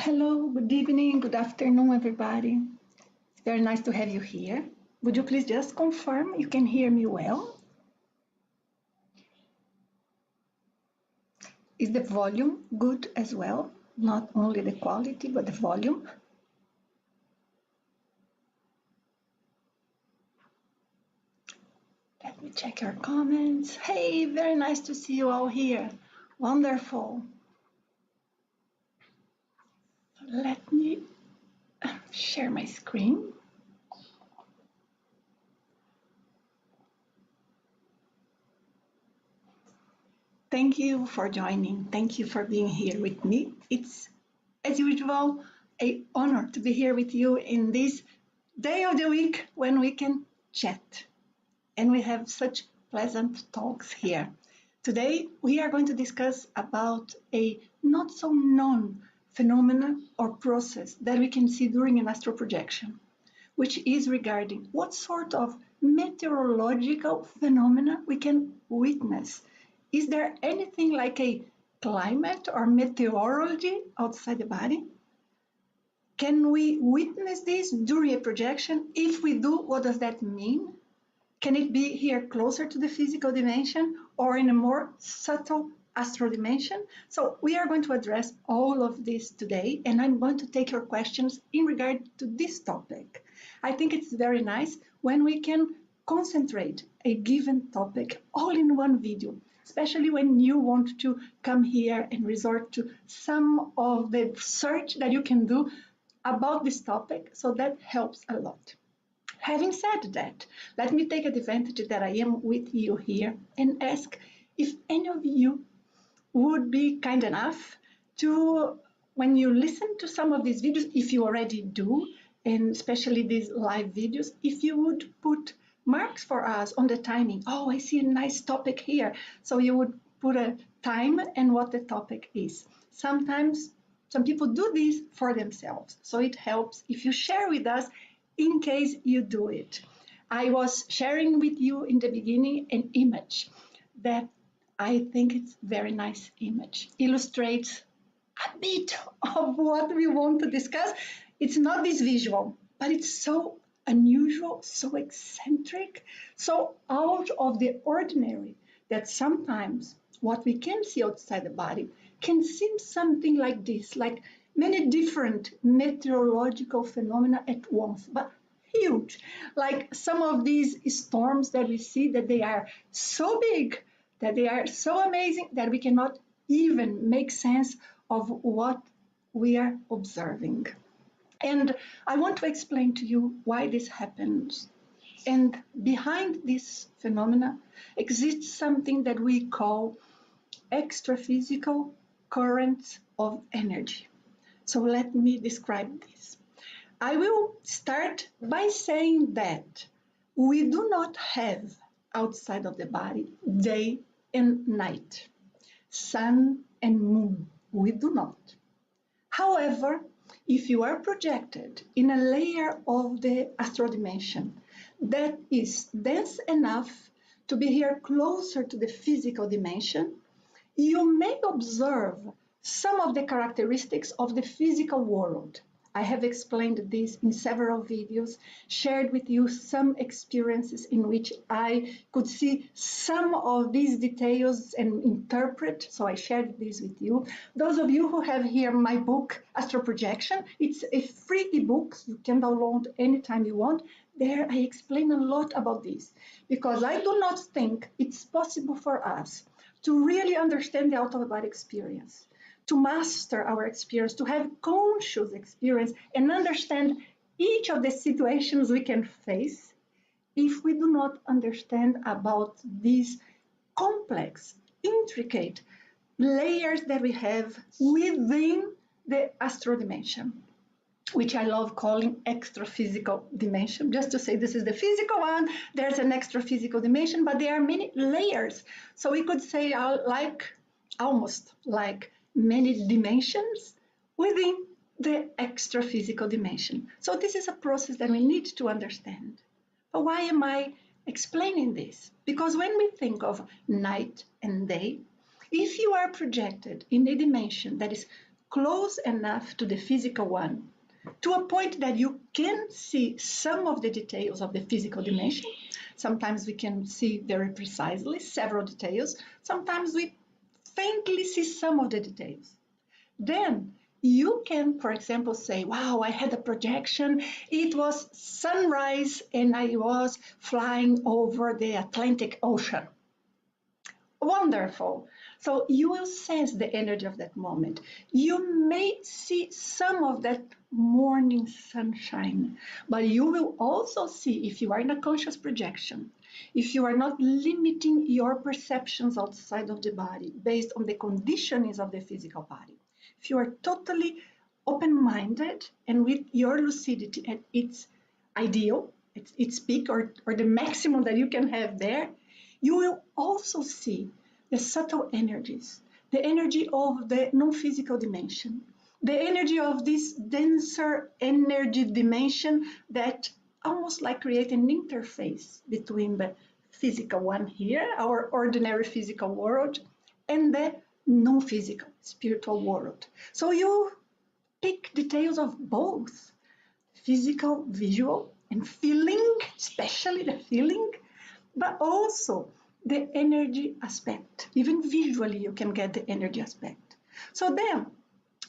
Hello, good evening, good afternoon, everybody. It's very nice to have you here. Would you please just confirm you can hear me well? Is the volume good as well? Not only the quality, but the volume? Let me check your comments. Hey, very nice to see you all here. Wonderful. Let me share my screen. Thank you for joining. Thank you for being here with me. It's, as usual, an honor to be here with you in this day of the week when we can chat. And we have such pleasant talks here. Today, we are going to discuss about a not so known phenomenon or process that we can see during an astral projection, which is regarding what sort of meteorological phenomena we can witness. Is there anything like a climate or meteorology outside the body? Can we witness this during a projection? If we do, what does that mean? Can it be here closer to the physical dimension or in a more subtle astral dimension? So we are going to address all of this today, and I'm going to take your questions in regard to this topic. I think it's very nice when we can concentrate a given topic all in one video, especially when you want to come here and resort to some of the research that you can do about this topic. So that helps a lot. Having said that, let me take advantage that I am with you here and ask if any of you would be kind enough to, when you listen to some of these videos, if you already do, and especially these live videos, if you would put marks for us on the timing. Oh, I see a nice topic here. So you would put a time and what the topic is. Sometimes some people do this for themselves. So it helps if you share with us in case you do it. I was sharing with you in the beginning an image that I think it's a very nice image. Illustrates a bit of what we want to discuss. It's not this visual, but it's so unusual, so eccentric, so out of the ordinary that sometimes what we can see outside the body can seem something like this, like many different meteorological phenomena at once, but huge. Like some of these storms that we see, that they are so big, that they are so amazing that we cannot even make sense of what we are observing. And I want to explain to you why this happens. And behind this phenomena exists something that we call extraphysical currents of energy. So let me describe this. I will start by saying that we do not have outside of the body day and night, sun and moon. We do not. However, if you are projected in a layer of the astral dimension that is dense enough to be here closer to the physical dimension, you may observe some of the characteristics of the physical world. I have explained this in several videos, shared with you some experiences in which I could see some of these details and interpret, so I shared this with you. Those of you who have here my book, Astral Projection, it's a free ebook, you can download anytime you want. There I explain a lot about this, because I do not think it's possible for us to really understand the out-of-body experience, to master our experience, to have conscious experience and understand each of the situations we can face if we do not understand about these complex, intricate layers that we have within the astral dimension, which I love calling extra-physical dimension, just to say this is the physical one, there's an extra-physical dimension, but there are many layers. So we could say almost like many dimensions within the extra-physical dimension. So this is a process that we need to understand. But why am I explaining this? Because when we think of night and day, if you are projected in a dimension that is close enough to the physical one, to a point that you can see some of the details of the physical dimension. Sometimes we can see very precisely several details. Sometimes we faintly see some of the details. Then you can, for example, say, wow, I had a projection. It was sunrise and I was flying over the Atlantic Ocean. Wonderful. So you will sense the energy of that moment. You may see some of that morning sunshine, but you will also see, if you are in a conscious projection, if you are not limiting your perceptions outside of the body based on the conditionings of the physical body, if you are totally open-minded and with your lucidity at its ideal, its peak or the maximum that you can have there, you will also see the subtle energies, the energy of the non-physical dimension, the energy of this denser energy dimension that almost like create an interface between the physical one here, our ordinary physical world, and the non-physical spiritual world. So you pick details of both physical, visual, and feeling, especially the feeling, but also the energy aspect. Even visually, you can get the energy aspect. So then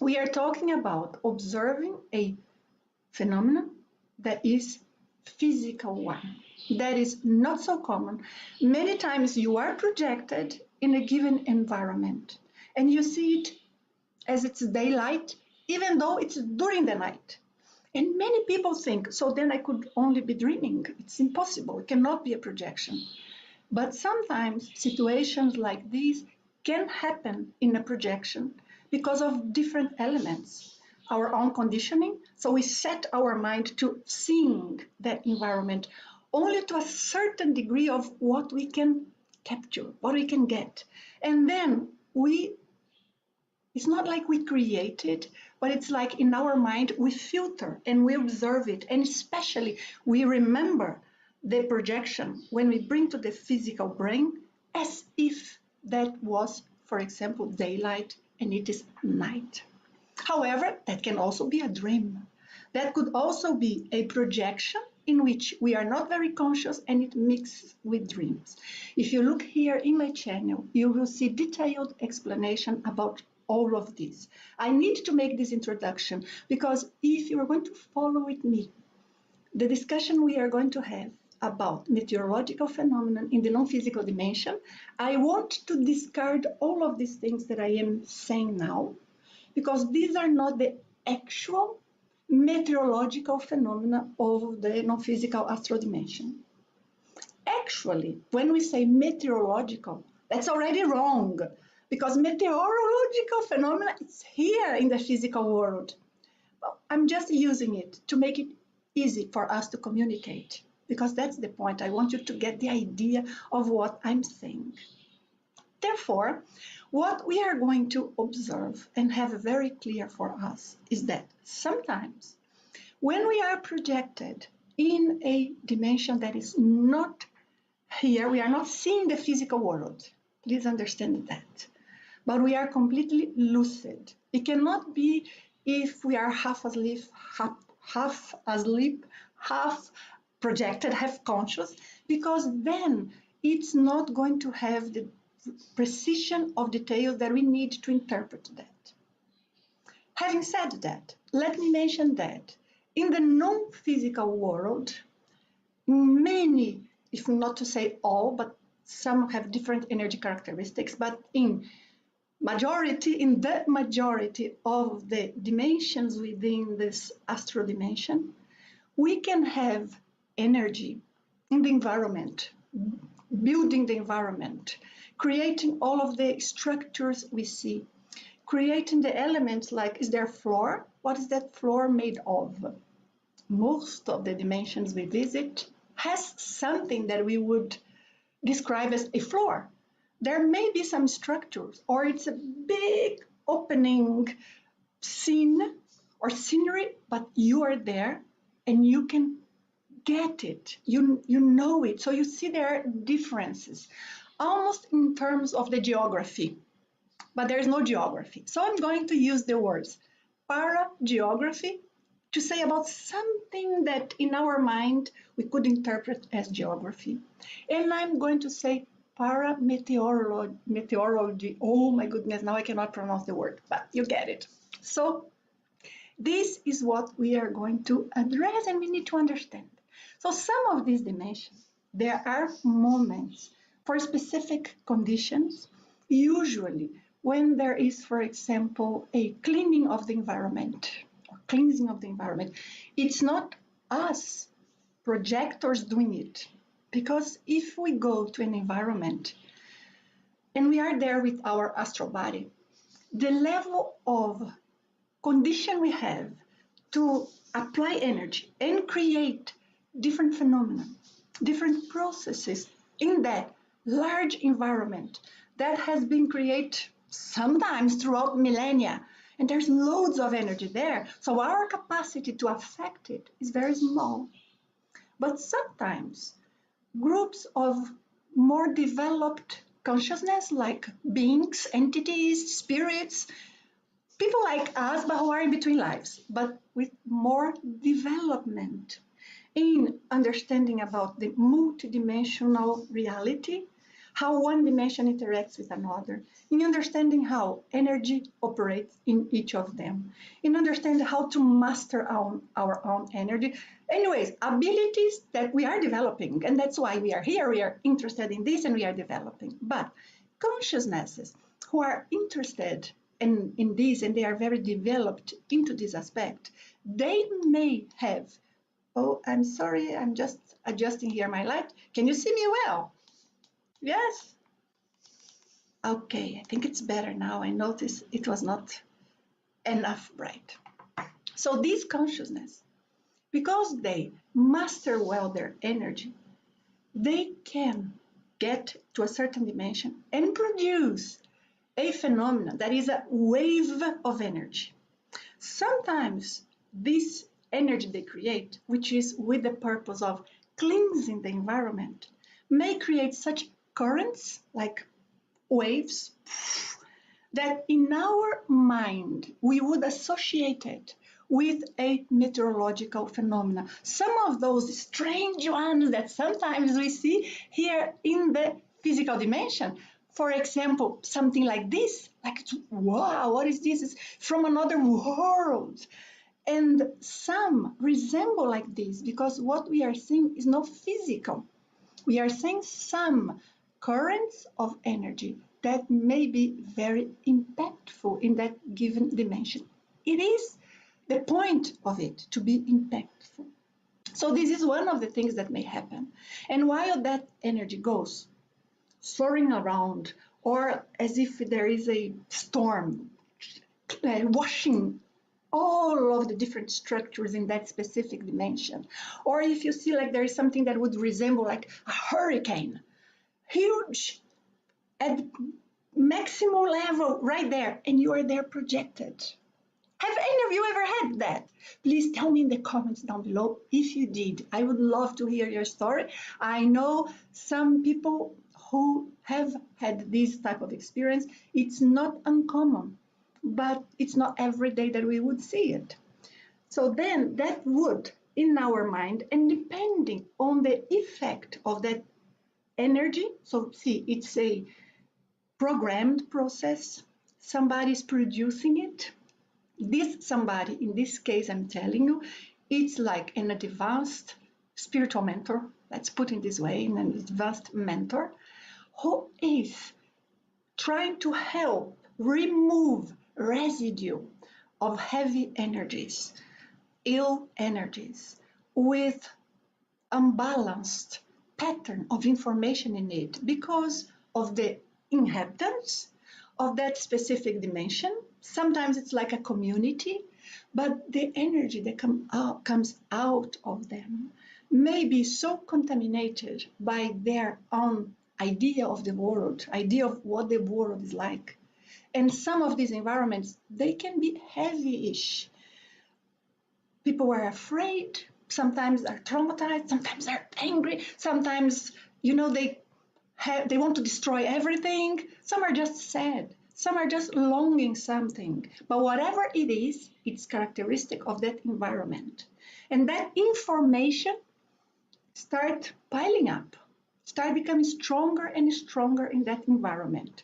we are talking about observing a phenomenon that is physical one. That is not so common. Many times you are projected in a given environment and you see it as it's daylight, even though it's during the night. And many people think, so then I could only be dreaming. It's impossible. It cannot be a projection. But sometimes situations like these can happen in a projection because of different elements. Our own conditioning, so we set our mind to seeing that environment only to a certain degree of what we can capture, what we can get. And then it's not like we create it, but it's like in our mind we filter and we observe it. And especially we remember the projection when we bring to the physical brain as if that was, for example, daylight and it is night. However, that can also be a dream. That could also be a projection in which we are not very conscious and it mixes with dreams. If you look here in my channel, you will see detailed explanation about all of this. I need to make this introduction because if you are going to follow with me, the discussion we are going to have about meteorological phenomena in the non-physical dimension, I want to discard all of these things that I am saying now, because these are not the actual meteorological phenomena of the non-physical astral dimension. Actually, when we say meteorological, that's already wrong, because meteorological phenomena is here in the physical world. Well, I'm just using it to make it easy for us to communicate, because that's the point. I want you to get the idea of what I'm saying. Therefore, what we are going to observe and have very clear for us is that sometimes when we are projected in a dimension that is not here, we are not seeing the physical world. Please understand that. But we are completely lucid. It cannot be if we are half asleep, half projected, half conscious, because then it's not going to have the precision of details that we need to interpret that. Having said that, let me mention that in the non-physical world, many, if not to say all, but some have different energy characteristics, but in the majority of the dimensions within this astral dimension, we can have energy in the environment, building the environment, creating all of the structures we see, creating the elements like, is there a floor? What is that floor made of? Most of the dimensions we visit has something that we would describe as a floor. There may be some structures, or it's a big opening scene or scenery, but you are there and you can get it. You know it. So you see there are differences, almost in terms of the geography. but there's no geography. So I'm going to use the words parageography to say about something that in our mind we could interpret as geography. And I'm going to say parameteorology. Oh my goodness, now I cannot pronounce the word, but you get it. So this is what we are going to address and we need to understand. So some of these dimensions, there are moments for specific conditions, usually when there is, for example, a cleaning of the environment or cleansing of the environment. It's not us projectors doing it, because if we go to an environment and we are there with our astral body, the level of condition we have to apply energy and create different phenomena, different processes in that large environment that has been created sometimes throughout millennia. And there's loads of energy there. So our capacity to affect it is very small. But sometimes groups of more developed consciousness, like beings, entities, spirits, people like us, but who are in between lives, but with more development in understanding about the multidimensional reality, how one dimension interacts with another, in understanding how energy operates in each of them, in understanding how to master our own energy. Anyways, abilities that we are developing, and that's why we are here. We are interested in this and we are developing. But consciousnesses who are interested in this and they are very developed into this aspect, they may have, oh, I'm sorry, I'm just adjusting here my light. Can you see me well? Yes? Okay, I think it's better now. I noticed it was not enough bright. So this consciousness, because they master well their energy, they can get to a certain dimension and produce a phenomenon that is a wave of energy. Sometimes this energy they create, which is with the purpose of cleansing the environment, may create such currents, like waves, that in our mind we would associate it with a meteorological phenomena. Some of those strange ones that sometimes we see here in the physical dimension. For example, something like this, like, wow, what is this? It's from another world. And some resemble like this because what we are seeing is not physical. We are seeing some currents of energy that may be very impactful in that given dimension. It is the point of it to be impactful. So this is one of the things that may happen. And while that energy goes soaring around, or as if there is a storm washing all of the different structures in that specific dimension, or if you see like there is something that would resemble like a hurricane, huge, at maximum level right there, and you are there projected. Have any of you ever had that? Please tell me in the comments down below if you did. I would love to hear your story. I know some people who have had this type of experience. It's not uncommon, but it's not every day that we would see it. So then that would, in our mind, and depending on the effect of that energy, so see, it's a programmed process. Somebody's producing it. This somebody, in this case, I'm telling you, it's like an advanced spiritual mentor, let's put it this way, an advanced mentor, who is trying to help remove residue of heavy energies, ill energies, with unbalanced pattern of information in it because of the inhabitants of that specific dimension. Sometimes it's like a community, but the energy that comes out of them may be so contaminated by their own idea of the world, idea of what the world is like. And some of these environments, they can be heavy-ish. People are afraid, sometimes are traumatized, sometimes are angry, sometimes, they want to destroy everything. Some are just sad. Some are just longing something. But whatever it is, it's characteristic of that environment. And that information start piling up, start becoming stronger and stronger in that environment.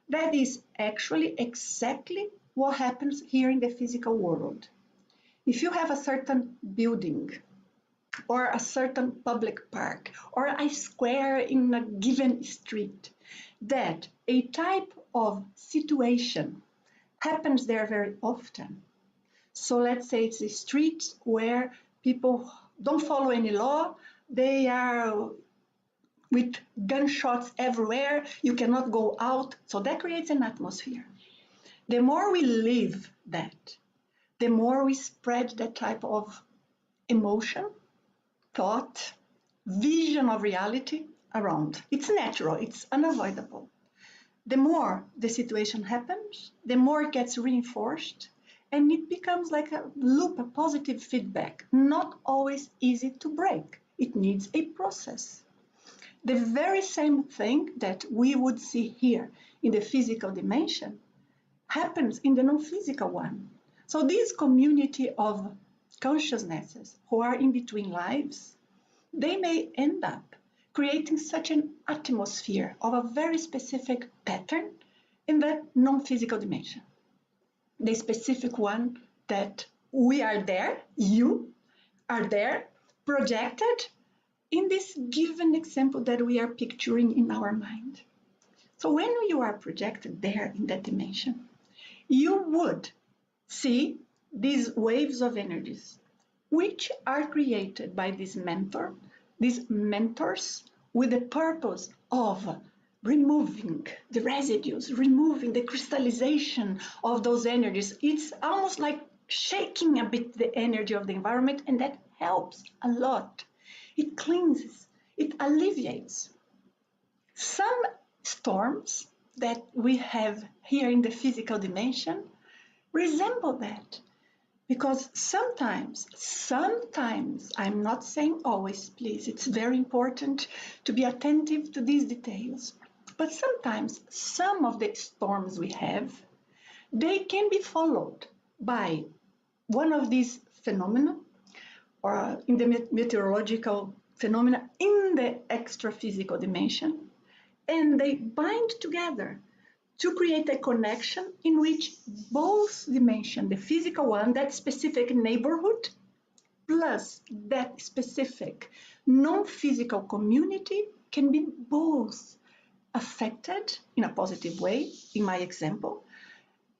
That is actually exactly what happens here in the physical world. If you have a certain building or a certain public park or a square in a given street, that a type of situation happens there very often. So let's say it's a street where people don't follow any law, they are with gunshots everywhere, you cannot go out, so that creates an atmosphere. The more we live that, the more we spread that type of emotion, thought, vision of reality around. It's natural, it's unavoidable. The more the situation happens, the more it gets reinforced, and it becomes like a loop, a positive feedback, not always easy to break. It needs a process. The very same thing that we would see here in the physical dimension happens in the non-physical one. So this community of consciousnesses who are in between lives, they may end up creating such an atmosphere of a very specific pattern in that non-physical dimension. The specific one that we are there, you are there, projected in this given example that we are picturing in our mind. So when you are projected there in that dimension, you would see these waves of energies, which are created by this mentor, these mentors, with the purpose of removing the residues, removing the crystallization of those energies. It's almost like shaking a bit the energy of the environment, and that helps a lot. It cleanses, it alleviates. Some storms that we have here in the physical dimension resemble that. Because sometimes, I'm not saying always, please, it's very important to be attentive to these details. But sometimes some of the storms we have, they can be followed by one of these phenomena, or in the meteorological phenomena in the extra-physical dimension, and they bind together to create a connection in which both dimensions, the physical one, that specific neighborhood, plus that specific non-physical community can be both affected in a positive way, in my example,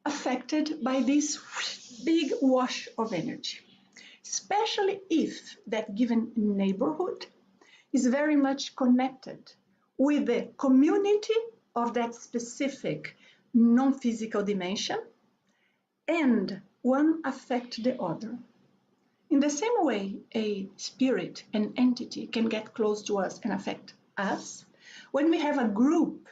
affected by this big wash of energy, especially if that given neighborhood is very much connected with the community of that specific non-physical dimension, and one affect the other. In the same way, a spirit, an entity, can get close to us and affect us, when we have a group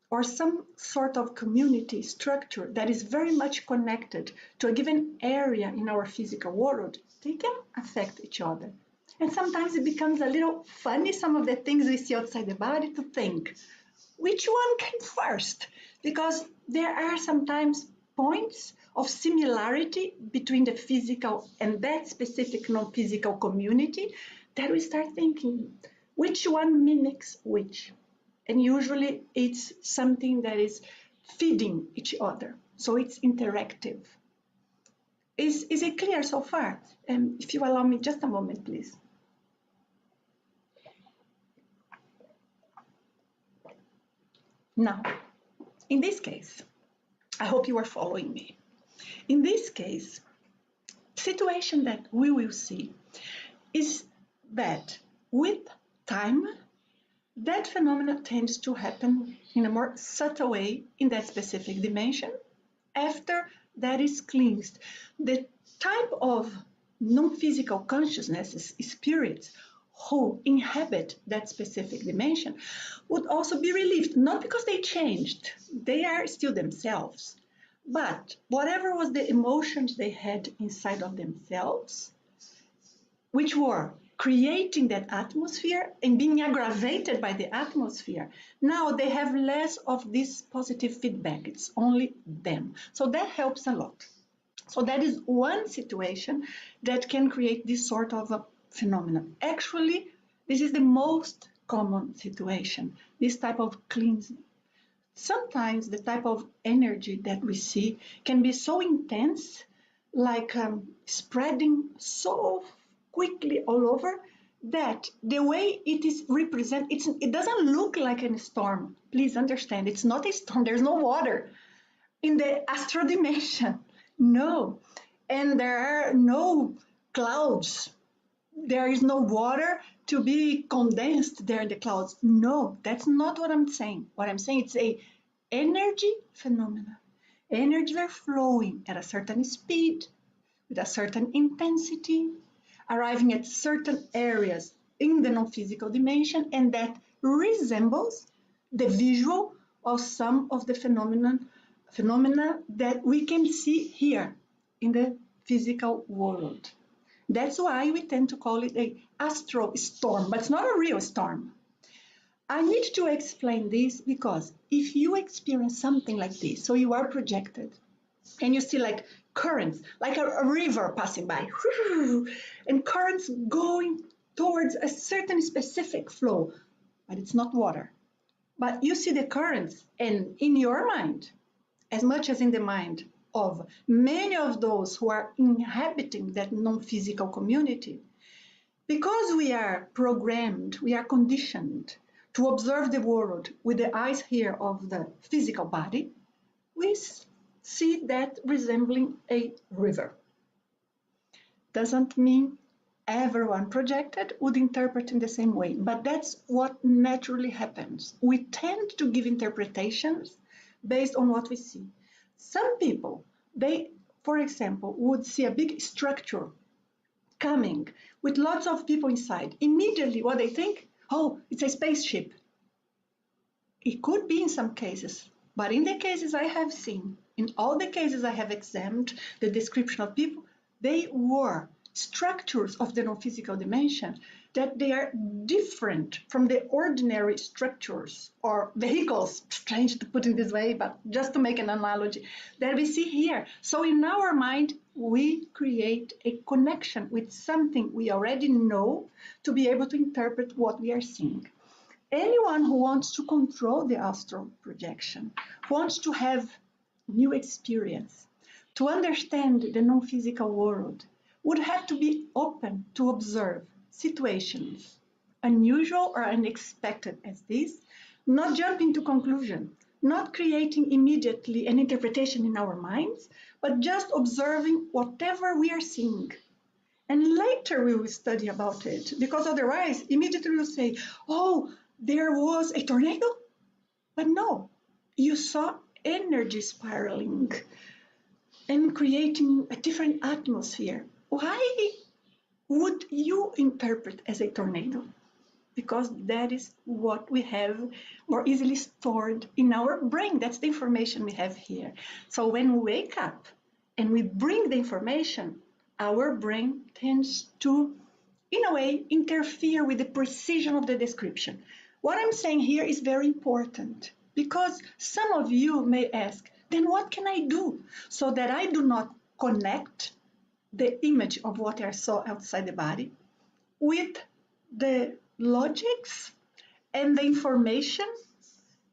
or some sort of community structure that is very much connected to a given area in our physical world, they can affect each other. And sometimes it becomes a little funny, some of the things we see outside the body, to think, which one came first? Because there are sometimes points of similarity between the physical and that specific non-physical community that we start thinking, which one mimics which? And usually it's something that is feeding each other. So it's interactive. Is it clear so far? If you allow me just a moment, please. Now, in this case, I hope you are following me. In this case, situation that we will see is that with time, that phenomenon tends to happen in a more subtle way in that specific dimension after that is cleansed. The type of non-physical consciousnesses, spirits, who inhabit that specific dimension would also be relieved, not because they changed, they are still themselves, but whatever was the emotions they had inside of themselves, which were creating that atmosphere and being aggravated by the atmosphere, now they have less of this positive feedback. It's only them. So that helps a lot. So that is one situation that can create this sort of a phenomenon. Actually, this is the most common situation, this type of cleansing. Sometimes the type of energy that we see can be so intense, like spreading so quickly all over, that the way it is represented, it doesn't look like a storm. Please understand, it's not a storm. There's no water in the astral dimension. No. And there are no clouds. There is no water to be condensed there in the clouds. No, that's not what I'm saying. What I'm saying, it's a energy phenomena. Energies are flowing at a certain speed, with a certain intensity, arriving at certain areas in the non-physical dimension, and that resembles the visual of some of the phenomena that we can see here in the physical world. That's why we tend to call it a astral storm, but it's not a real storm. I need to explain this because if you experience something like this, so you are projected and you see like currents, like a river passing by, and currents going towards a certain specific flow, but it's not water. But you see the currents, and in your mind, as much as in the mind of many of those who are inhabiting that non-physical community, because we are programmed, we are conditioned to observe the world with the eyes here of the physical body, we see that resembling a river. Doesn't mean everyone projected would interpret in the same way, but that's what naturally happens. We tend to give interpretations based on what we see. Some people, they, for example, would see a big structure coming with lots of people inside. Immediately, what they think, oh, it's a spaceship. It could be in some cases, but in the cases I have seen, in all the cases I have examined the description of people, they were structures of the non-physical dimension that they are different from the ordinary structures or vehicles, strange to put it this way, but just to make an analogy, that we see here. So in our mind, we create a connection with something we already know to be able to interpret what we are seeing. Anyone who wants to control the astral projection, wants to have new experience, to understand the non-physical world, would have to be open to observe situations, unusual or unexpected as this, not jumping to conclusion, not creating immediately an interpretation in our minds, but just observing whatever we are seeing. And later we will study about it, because otherwise, immediately we'll say, oh, there was a tornado? But no, you saw energy spiraling and creating a different atmosphere. Why would you interpret as a tornado? Because that is what we have more easily stored in our brain. That's the information we have here. So when we wake up and we bring the information, our brain tends to, in a way, interfere with the precision of the description. What I'm saying here is very important because some of you may ask, then what can I do so that I do not connect the image of what I saw outside the body with the logics and the information,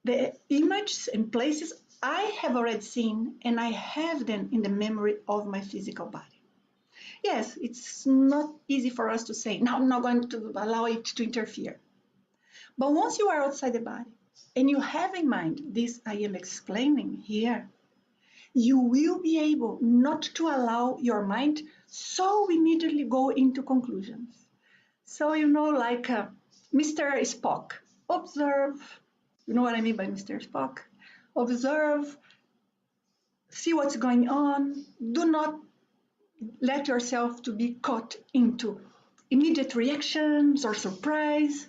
the images and places I have already seen, and I have them in the memory of my physical body. Yes, it's not easy for us to say, no, I'm not going to allow it to interfere. But once you are outside the body and you have in mind this I am explaining here, you will be able not to allow your mind so immediately go into conclusions. So, like Mr. Spock, observe, you know what I mean by Mr. Spock? Observe, see what's going on, do not let yourself to be caught into immediate reactions or surprise.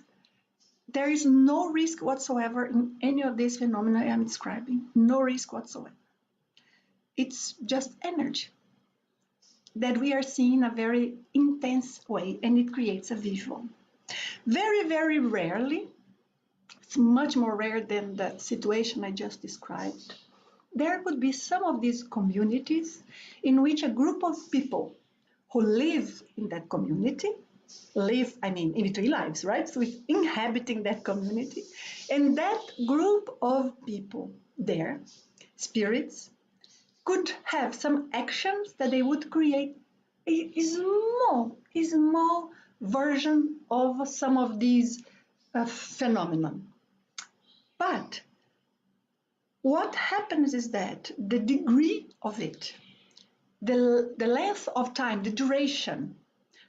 There is no risk whatsoever in any of these phenomena I'm describing, no risk whatsoever. It's just energy. that we are seeing in a very intense way, and it creates a visual. Very, very rarely, it's much more rare than the situation I just described, there could be some of these communities in which a group of people who live in that community live, I mean, in between lives, right? So it's inhabiting that community. And that group of people there, spirits, could have some actions that they would create a small version of some of these phenomenon. But what happens is that the degree of it, the length of time, the duration,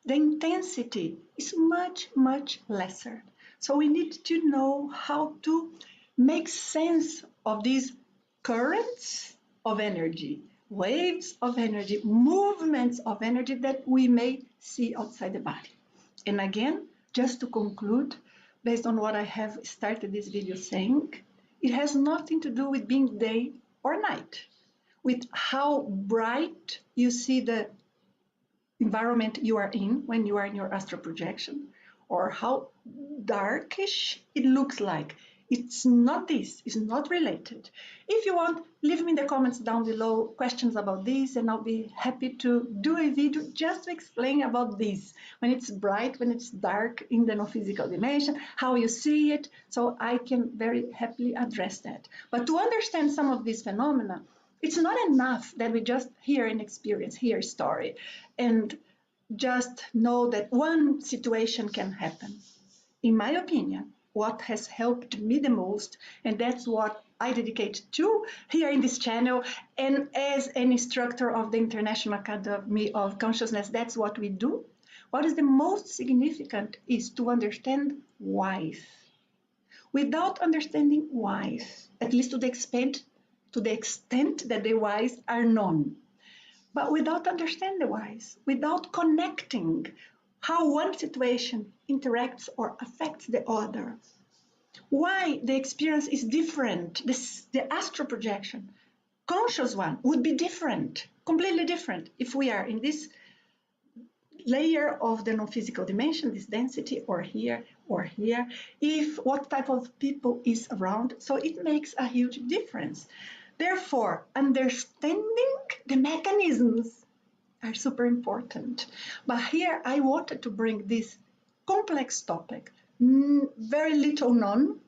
the intensity is much, much lesser. So we need to know how to make sense of these currents of energy, waves of energy, movements of energy that we may see outside the body. And again, just to conclude, based on what I have started this video saying, it has nothing to do with being day or night, with how bright you see the environment you are in when you are in your astral projection, or how darkish it looks like. It's not this, it's not related. If you want, leave me in the comments down below questions about this, and I'll be happy to do a video just to explain about this. When it's bright, when it's dark in the non-physical dimension, how you see it, so I can very happily address that. But to understand some of these phenomena, it's not enough that we just hear an experience, hear a story, and just know that one situation can happen. In my opinion, what has helped me the most, and that's what I dedicate to here in this channel, and as an instructor of the International Academy of Consciousness, that's what we do. What is the most significant is to understand whys. Without understanding whys, at least to the extent that the whys are known, but without understanding the whys, without connecting how one situation interacts or affects the other, why the experience is different, the astral projection, conscious one, would be different, completely different, if we are in this layer of the non-physical dimension, this density, or here, if what type of people is around. So it makes a huge difference. Therefore, understanding the mechanisms are super important. But here I wanted to bring this complex topic, very little known.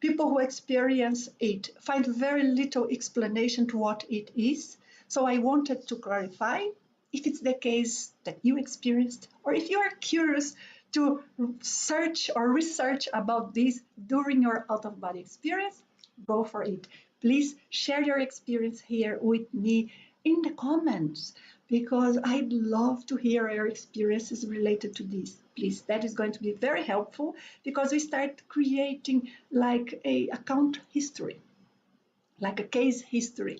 People who experience it find very little explanation to what it is. So I wanted to clarify if it's the case that you experienced, or if you are curious to search or research about this during your out-of-body experience, go for it. Please share your experience here with me in the comments, because I'd love to hear your experiences related to this. Please, that is going to be very helpful, because we start creating like a account history, like a case history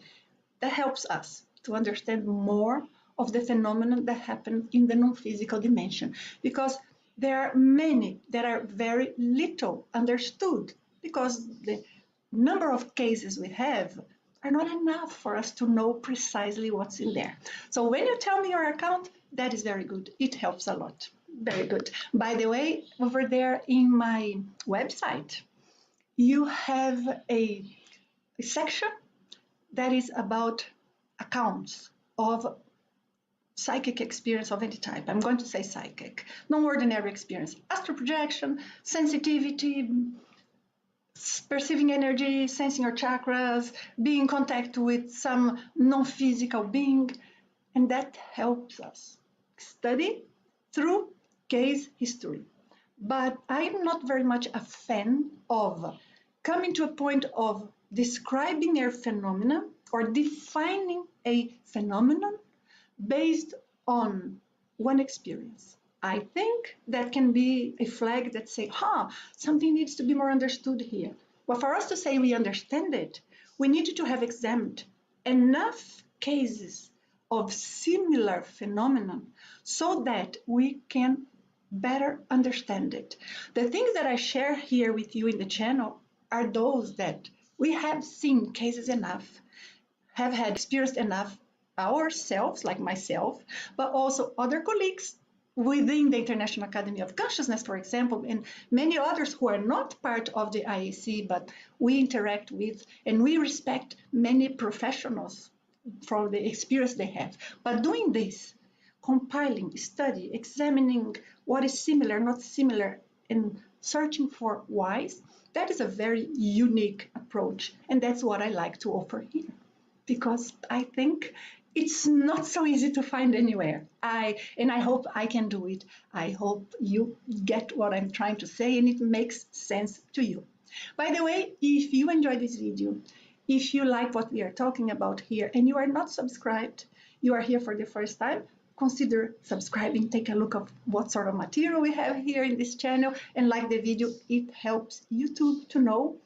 that helps us to understand more of the phenomenon that happen in the non-physical dimension, because there are many that are very little understood, because the number of cases we have are not enough for us to know precisely what's in there. So when you tell me your account, that is very good. It helps a lot. Very good. By the way, over there in my website, you have a section that is about accounts of psychic experience of any type. I'm going to say psychic, non-ordinary experience, astral projection, sensitivity, perceiving energy, sensing your chakras, being in contact with some non-physical being, and that helps us study through case history. But I'm not very much a fan of coming to a point of describing a phenomenon or defining a phenomenon based on one experience. I think that can be a flag that say, something needs to be more understood here. Well, for us to say we understand it, we need to have examined enough cases of similar phenomenon so that we can better understand it. The things that I share here with you in the channel are those that we have seen cases enough, have had experienced enough ourselves, like myself, but also other colleagues within the International Academy of Consciousness, for example, and many others who are not part of the IAC, but we interact with and we respect many professionals for the experience they have. But doing this, compiling, study, examining what is similar, not similar, and searching for whys, that is a very unique approach. And that's what I like to offer here, because I think it's not so easy to find anywhere. I hope I can do it. I hope you get what I'm trying to say and it makes sense to you. By the way, if you enjoyed this video, if you like what we are talking about here and you are not subscribed, you are here for the first time, consider subscribing. Take a look at what sort of material we have here in this channel and like the video. It helps YouTube to know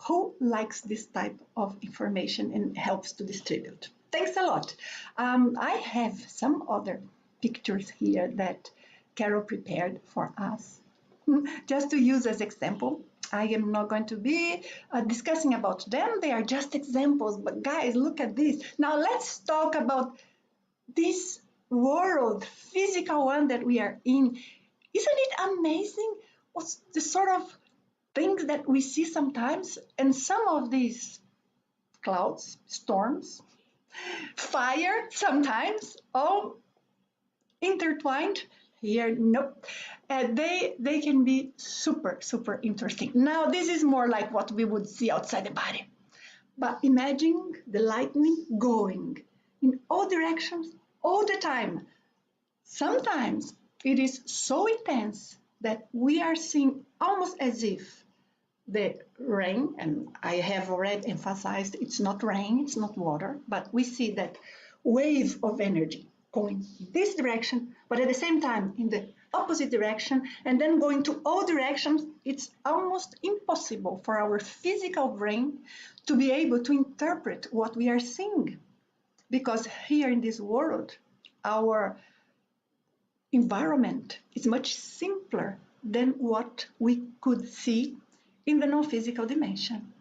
who likes this type of information and helps to distribute. Thanks a lot. I have some other pictures here that Carol prepared for us, just to use as example. I am not going to be discussing about them. They are just examples, but guys, look at this. Now let's talk about this world, physical one that we are in. Isn't it amazing what's the sort of things that we see sometimes? And some of these clouds, storms, fire sometimes, all intertwined. Here, nope. They can be super, super interesting. Now, this is more like what we would see outside the body. But imagine the lightning going in all directions all the time. Sometimes it is so intense that we are seeing almost as if the rain, and I have already emphasized it's not rain, it's not water, but we see that wave of energy going this direction, but at the same time in the opposite direction, and then going to all directions. It's almost impossible for our physical brain to be able to interpret what we are seeing, because here in this world, our environment is much simpler than what we could see in the non-physical dimension.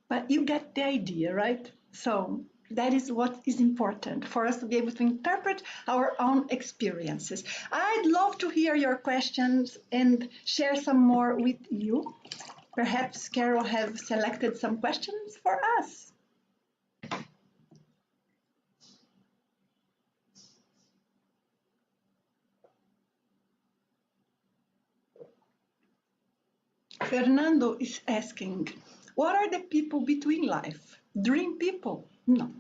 But you get the idea, right? So that is what is important for us to be able to interpret our own experiences. I'd love to hear your questions and share some more with you. Perhaps Carol have selected some questions for us. Fernando is asking, what are the people between life? Dream people? No.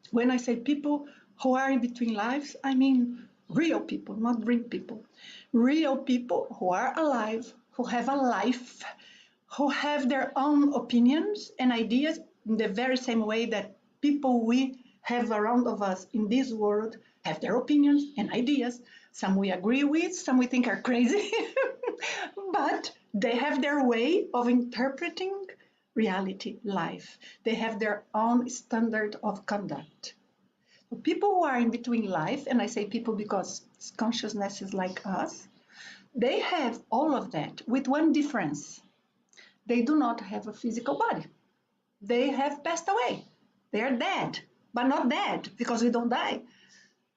When I say people who are in between lives, I mean real people, not dream people. Real people who are alive, who have a life, who have their own opinions and ideas in the very same way that people we have around of us in this world have their opinions and ideas. Some we agree with, some we think are crazy, but they have their way of interpreting reality, life. They have their own standard of conduct. People who are in between life, and I say people because consciousness is like us, they have all of that with one difference. They do not have a physical body. They have passed away. They are dead, but not dead because we don't die.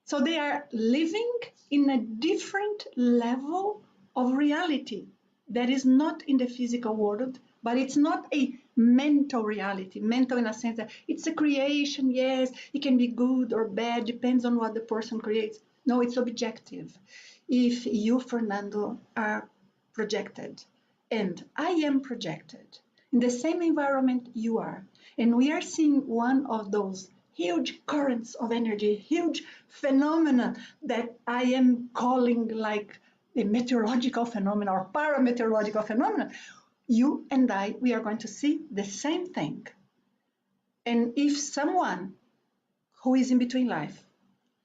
So they are living in a different level of reality that is not in the physical world, but it's not a mental reality. Mental in a sense that it's a creation, yes, it can be good or bad, depends on what the person creates. No, it's objective. If you, Fernando, are projected, and I am projected in the same environment you are, and we are seeing one of those huge currents of energy, huge phenomena that I am calling like the meteorological phenomena or parameteorological phenomena, you and I, we are going to see the same thing. And if someone who is in between life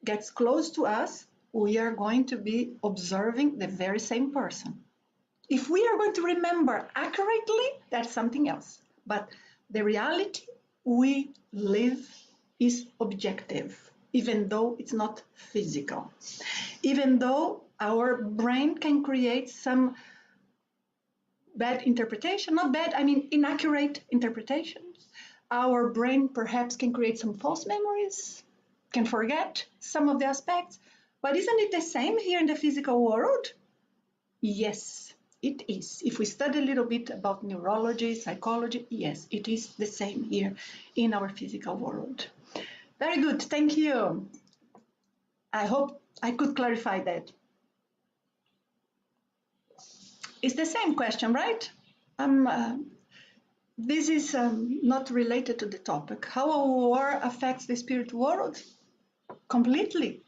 gets close to us, we are going to be observing the very same person. If we are going to remember accurately, that's something else. But the reality we live is objective, even though it's not physical. Even though our brain can create some bad interpretation, not bad, I mean inaccurate interpretations. Our brain perhaps can create some false memories. can forget some of the aspects. But isn't it the same here in the physical world? Yes, it is. If we study a little bit about neurology, psychology, yes, it is the same here in our physical world. Very good, thank you. I hope I could clarify that. It's the same question, right? This is not related to the topic. How a war affects the spirit world? Completely,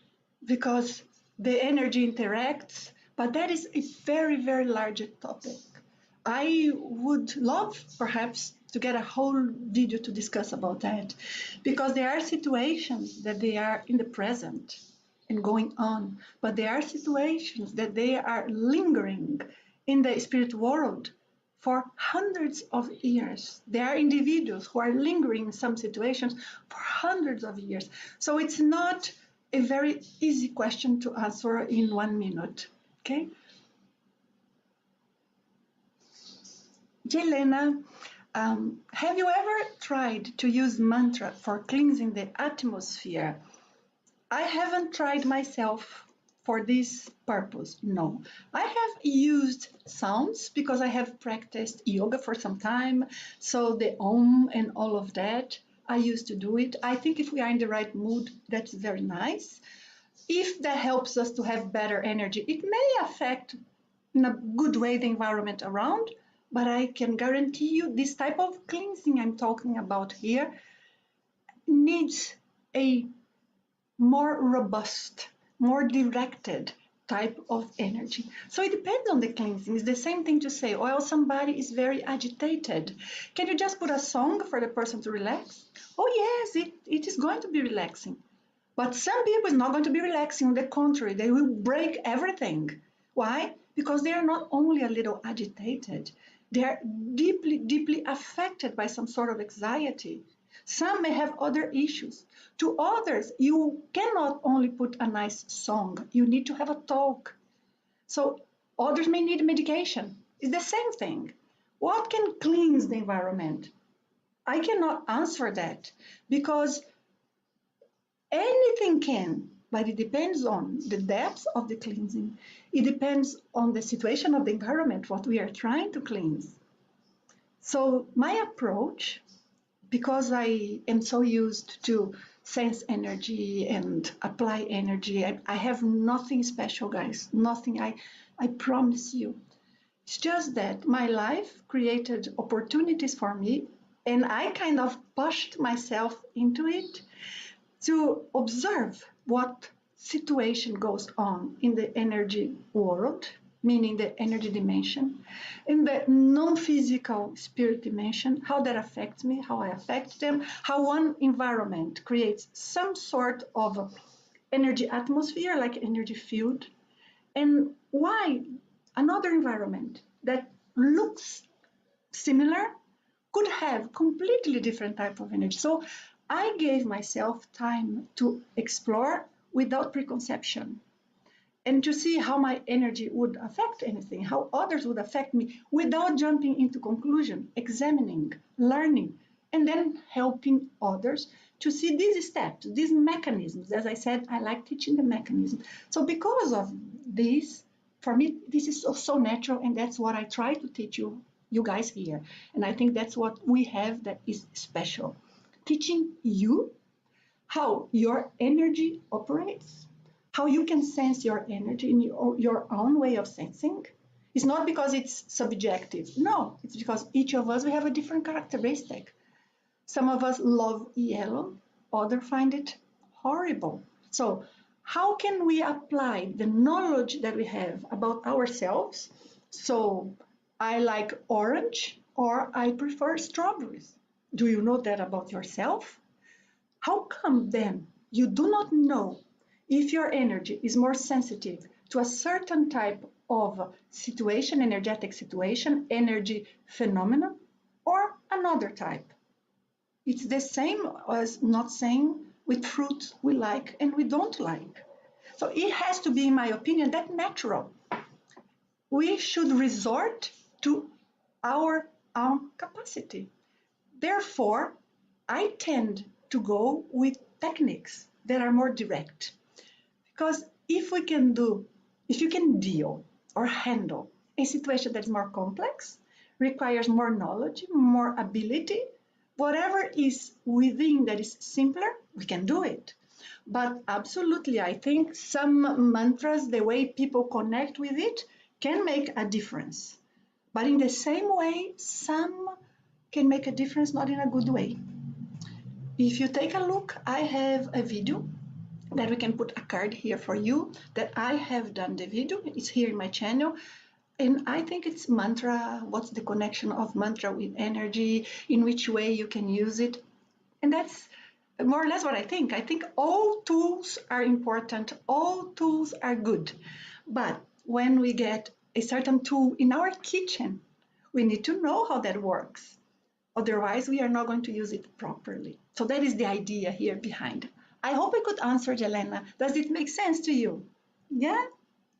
because the energy interacts, but that is a very, very large topic. I would love perhaps to get a whole video to discuss about that, because there are situations that they are in the present and going on, but there are situations that they are lingering in the spirit world for hundreds of years. There are individuals who are lingering in some situations for hundreds of years. So it's not a very easy question to answer in 1 minute. Okay? Jelena, have you ever tried to use mantra for cleansing the atmosphere? I haven't tried myself for this purpose, no. I have used sounds because I have practiced yoga for some time, so the Om and all of that, I used to do it. I think if we are in the right mood, that's very nice. If that helps us to have better energy, it may affect in a good way the environment around, but I can guarantee you this type of cleansing I'm talking about here needs a more robust, more directed type of energy. So it depends on the cleansing. It's the same thing to say, well, somebody is very agitated. Can you just put a song for the person to relax? Oh yes, it is going to be relaxing. But some people is not going to be relaxing. On the contrary, they will break everything. Why? Because they are not only a little agitated, they are deeply, deeply affected by some sort of anxiety. Some may have other issues. To others, you cannot only put a nice song, you need to have a talk. So others may need medication. It's the same thing. What can cleanse the environment? I cannot answer that because anything can, but it depends on the depth of the cleansing. It depends on the situation of the environment, what we are trying to cleanse. So my approach, because I am so used to sense energy and apply energy, I have nothing special, guys. Nothing, I promise you. It's just that my life created opportunities for me, and I kind of pushed myself into it to observe what situation goes on in the energy world, meaning the energy dimension, in the non-physical spirit dimension, how that affects me, how I affect them, how one environment creates some sort of energy atmosphere, like energy field, and why another environment that looks similar could have completely different type of energy. So I gave myself time to explore without preconception and to see how my energy would affect anything, how others would affect me without jumping into conclusion, examining, learning, and then helping others to see these steps, these mechanisms. As I said, I like teaching the mechanism. So because of this, for me, this is so natural, and that's what I try to teach you guys here. And I think that's what we have that is special. Teaching you how your energy operates, how you can sense your energy in your own way of sensing. It's not because it's subjective. No, it's because each of us, we have a different characteristic. Some of us love yellow, others find it horrible. So how can we apply the knowledge that we have about ourselves? So I like orange or I prefer strawberries. Do you know that about yourself? How come then you do not know if your energy is more sensitive to a certain type of situation, energetic situation, energy phenomenon, or another type? It's the same as not saying with fruits we like and we don't like. So it has to be, in my opinion, that natural. We should resort to our own capacity. Therefore, I tend to go with techniques that are more direct. Because if you can deal or handle a situation that's more complex, requires more knowledge, more ability, whatever is within that is simpler, we can do it. But absolutely, I think some mantras, the way people connect with it, can make a difference. But in the same way, some can make a difference not in a good way. If you take a look, I have a video that we can put a card here for you that I have done the video. It's here in my channel. And I think it's mantra, what's the connection of mantra with energy, in which way you can use it. And that's more or less what I think. I think all tools are important, all tools are good. But when we get a certain tool in our kitchen, we need to know how that works. Otherwise, we are not going to use it properly. So that is the idea here behind. I hope I could answer, Jelena. Does it make sense to you? Yeah?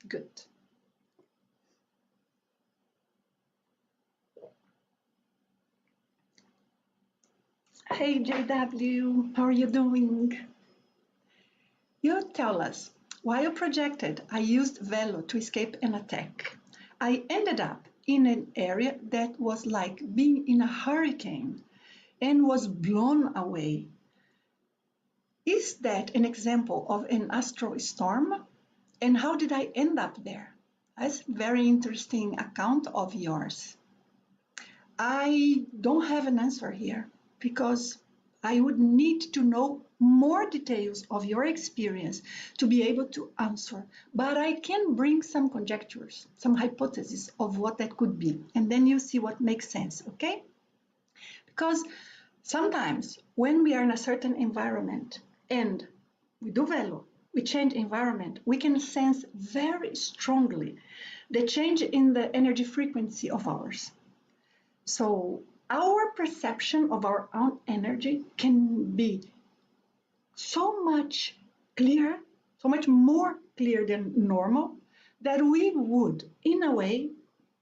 Good. Hey, JW, how are you doing? You tell us, while projected, I used Velo to escape an attack. I ended up in an area that was like being in a hurricane and was blown away. Is that an example of an astral storm? And how did I end up there? That's a very interesting account of yours. I don't have an answer here because I would need to know more details of your experience to be able to answer. But I can bring some conjectures, some hypotheses of what that could be. And then you see what makes sense, okay? Because sometimes when we are in a certain environment and we do Velo, we change environment, we can sense very strongly the change in the energy frequency of ours. So our perception of our own energy can be so much clearer, so much more clear than normal, that we would, in a way,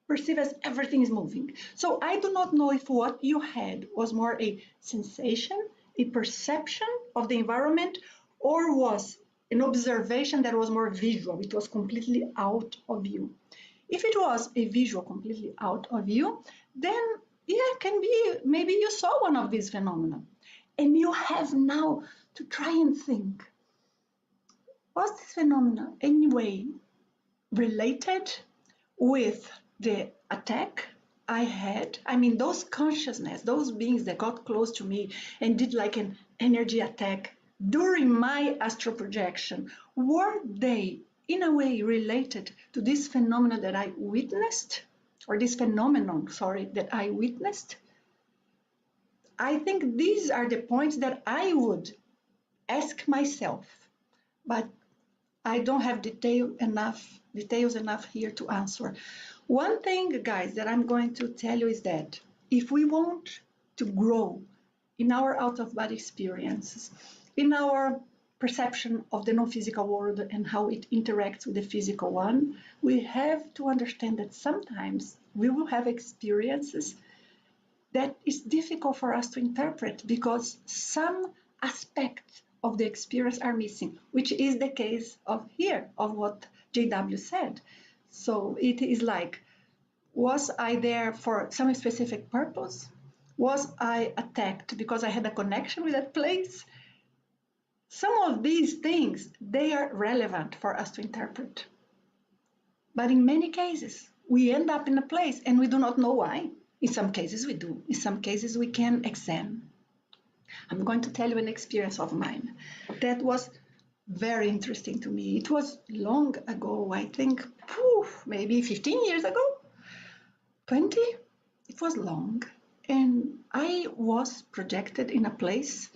perceive as everything is moving. So I do not know if what you had was more a sensation, a perception of the environment, or was an observation that was more visual. It was completely out of you. If it was a visual completely out of you, then yeah, it can be maybe you saw one of these phenomena. And you have now to try and think, was this phenomena anyway related with the attack I had? I mean, those consciousness, those beings that got close to me and did like an energy attack during my astral projection, were they in a way related to this phenomena that I witnessed? Or this phenomenon, sorry, that I witnessed? I think these are the points that I would ask myself, but I don't have details enough here to answer. One thing, guys, that I'm going to tell you is that if we want to grow in our out-of-body experiences, in our perception of the non-physical world and how it interacts with the physical one, we have to understand that sometimes we will have experiences that is difficult for us to interpret because some aspects of the experience are missing, which is the case of here, of what JW said. So it is like, was I there for some specific purpose? Was I attacked because I had a connection with that place? Some of these things, they are relevant for us to interpret. But in many cases, we end up in a place and we do not know why. In some cases we do. In some cases we can examine. I'm going to tell you an experience of mine that was very interesting to me. It was long ago, I think, maybe 15 years ago, 20. It was long. And I was projected in a place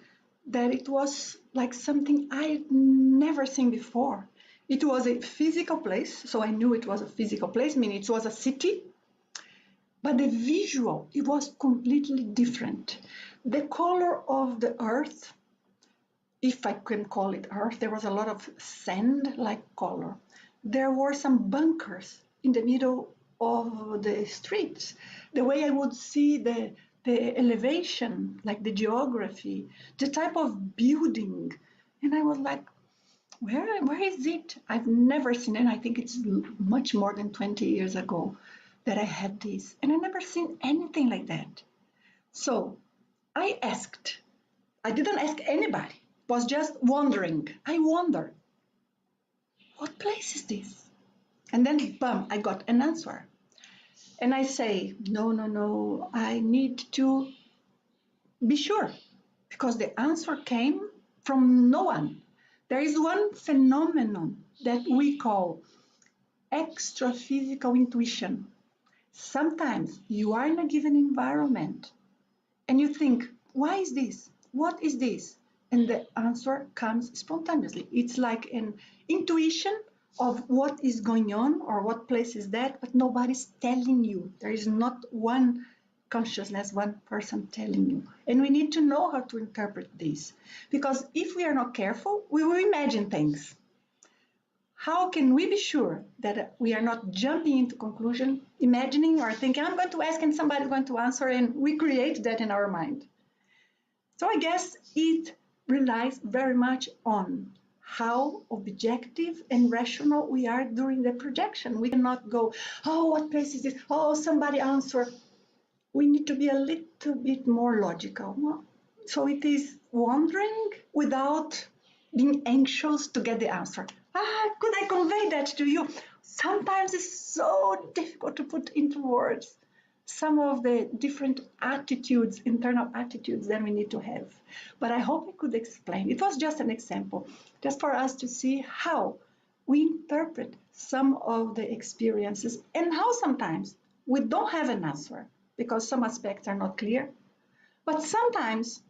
that it was like something I'd never seen before. It was a physical place, so I knew it was a physical place, meaning it was a city. But the visual, it was completely different. The color of the earth, if I can call it earth, there was a lot of sand-like color. There were some bunkers in the middle of the streets. The way I would see the elevation, like the geography, the type of building, And I was like, where is it? I've never seen it. And I think it's much more than 20 years ago that I had this. And I never seen anything like that. So I asked. I didn't ask anybody. Was just wondering. I wonder, what place is this? And then, bam, I got an answer. And I say, no, I need to be sure because the answer came from no one. There is one phenomenon that we call extra-physical intuition. Sometimes you are in a given environment and you think, why is this? What is this? And the answer comes spontaneously. It's like an intuition of what is going on or what place is that, but nobody's telling you. There is not one consciousness, one person telling you. And we need to know how to interpret this. Because if we are not careful, we will imagine things. How can we be sure that we are not jumping into conclusion, imagining or thinking, I'm going to ask and somebody's going to answer, and we create that in our mind? So I guess it relies very much on how objective and rational we are during the projection. We cannot go, oh, what place is this? Oh, somebody answer. We need to be a little bit more logical. So it is wondering without being anxious to get the answer. Could I convey that to you? Sometimes it's so difficult to put into words some of the different attitudes, internal attitudes that we need to have. But I hope I could explain. It was just an example, just for us to see how we interpret some of the experiences and how sometimes we don't have an answer because some aspects are not clear. But sometimes,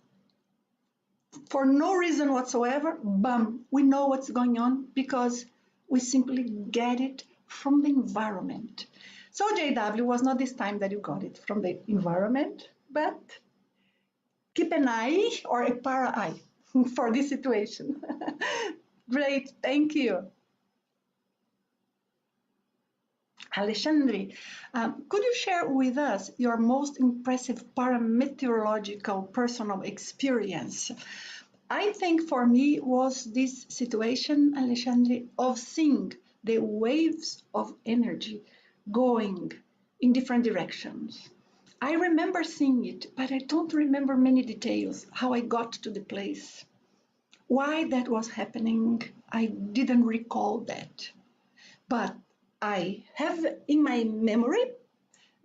for no reason whatsoever, bam, we know what's going on because we simply get it from the environment. So JW was not this time that you got it from the environment, but keep an eye or a para eye for this situation. Great, thank you. Alexandre, could you share with us your most impressive parameteorological personal experience? I think for me was this situation, Alexandre, of seeing the waves of energy going in different directions. I remember seeing it, but I don't remember many details, how I got to the place. Why that was happening, I didn't recall that. But I have in my memory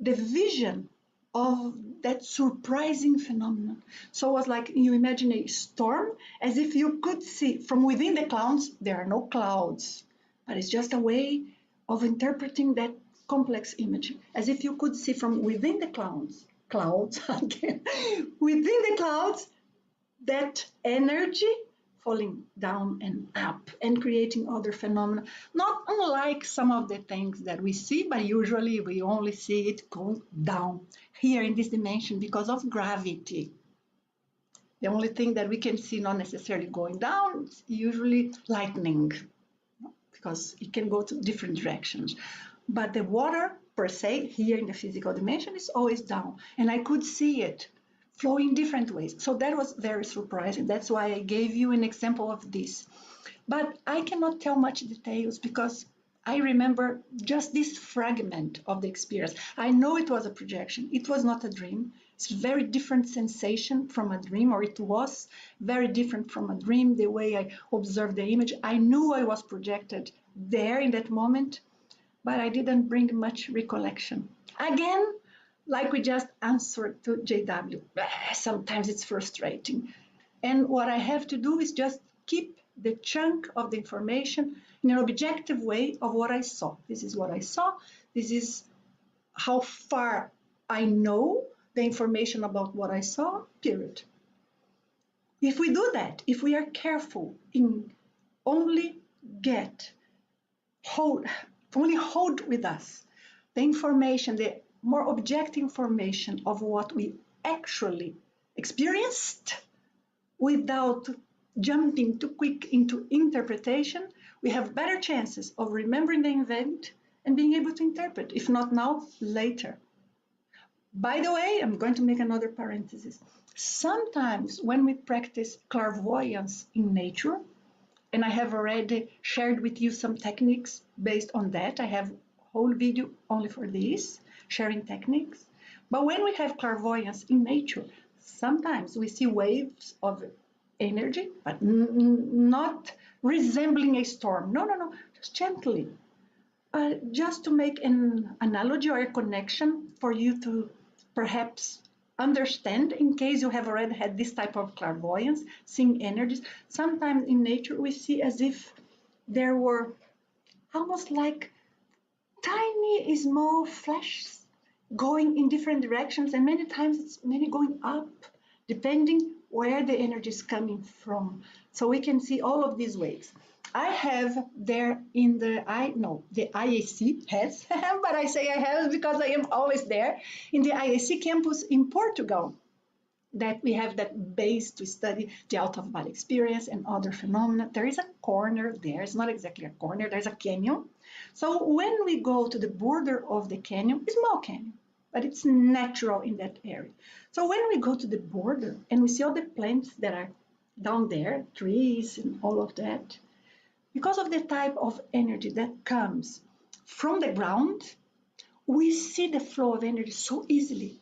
the vision of that surprising phenomenon. So it was like you imagine a storm, as if you could see from within the clouds, there are no clouds, but it's just a way of interpreting that complex image, as if you could see from within the clouds again, within the clouds, that energy falling down and up and creating other phenomena, not unlike some of the things that we see, but usually we only see it go down here in this dimension because of gravity. The only thing that we can see not necessarily going down is usually lightning, because it can go to different directions. But the water per se here in the physical dimension is always down, and I could see it flow in different ways. So that was very surprising. That's why I gave you an example of this. But I cannot tell much details because I remember just this fragment of the experience. I know it was a projection. It was not a dream. It's a very different sensation from a dream, or it was very different from a dream, the way I observed the image. I knew I was projected there in that moment, but I didn't bring much recollection. Again, like we just answered to JW, sometimes it's frustrating. And what I have to do is just keep the chunk of the information in an objective way of what I saw. This is what I saw. This is how far I know the information about what I saw, period. If we do that, if we are careful in only hold with us the information, the more objective information of what we actually experienced without jumping too quick into interpretation, we have better chances of remembering the event and being able to interpret, if not now, later. By the way, I'm going to make another parenthesis. Sometimes when we practice clairvoyance in nature, and I have already shared with you some techniques based on that. I have a whole video only for this, sharing techniques. But when we have clairvoyance in nature, sometimes we see waves of energy, but not resembling a storm. No, no, no, just gently. Just to make an analogy or a connection for you to perhaps understand, in case you have already had this type of clairvoyance, seeing energies. Sometimes in nature we see as if there were almost like tiny small flashes going in different directions, and many times it's many going up, depending where the energy is coming from. So we can see all of these waves. I have there in the IAC has, but I say I have because I am always there in the IAC campus in Portugal. That we have that base to study the out of body experience and other phenomena. There is a corner there. It's not exactly a corner. There's a canyon. So when we go to the border of the canyon, a small canyon, but it's natural in that area. So when we go to the border and we see all the plants that are down there, trees and all of that, because of the type of energy that comes from the ground, we see the flow of energy so easily.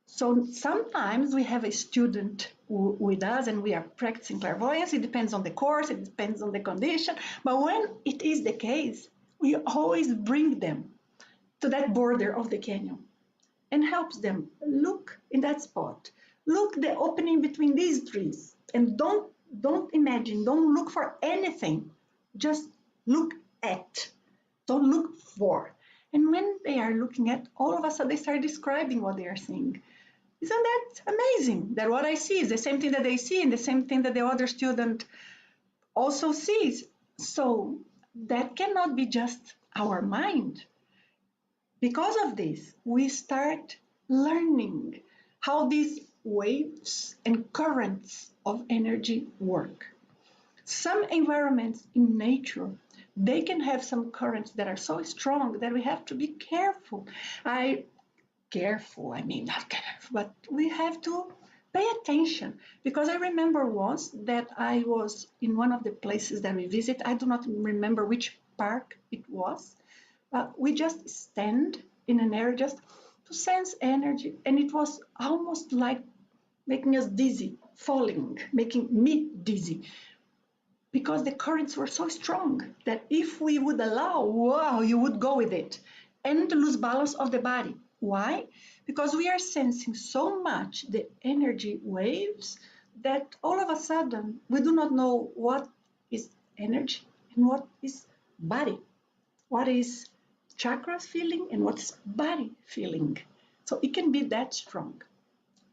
So sometimes we have a student with us and we are practicing clairvoyance. It depends on the course, it depends on the condition. But when it is the case, we always bring them to that border of the canyon and helps them look in that spot. Look the opening between these trees, and don't imagine, don't look for anything. Just look at, don't look for. And when they are looking at, all of a sudden they start describing what they are seeing. Isn't that amazing? That what I see is the same thing that they see and the same thing that the other student also sees. So that cannot be just our mind. Because of this, we start learning how these waves and currents of energy work. Some environments in nature, they can have some currents that are so strong that we have to be careful. Not careful, but we have to pay attention. Because I remember once that I was in one of the places that we visit. I do not remember which park it was. We just stand in an area just to sense energy. And it was almost like making us dizzy, falling, making me dizzy. Because the currents were so strong that if we would allow, wow, you would go with it and lose balance of the body. Why? Because we are sensing so much the energy waves that all of a sudden we do not know what is energy and what is body, what is chakras feeling and what is body feeling. So it can be that strong.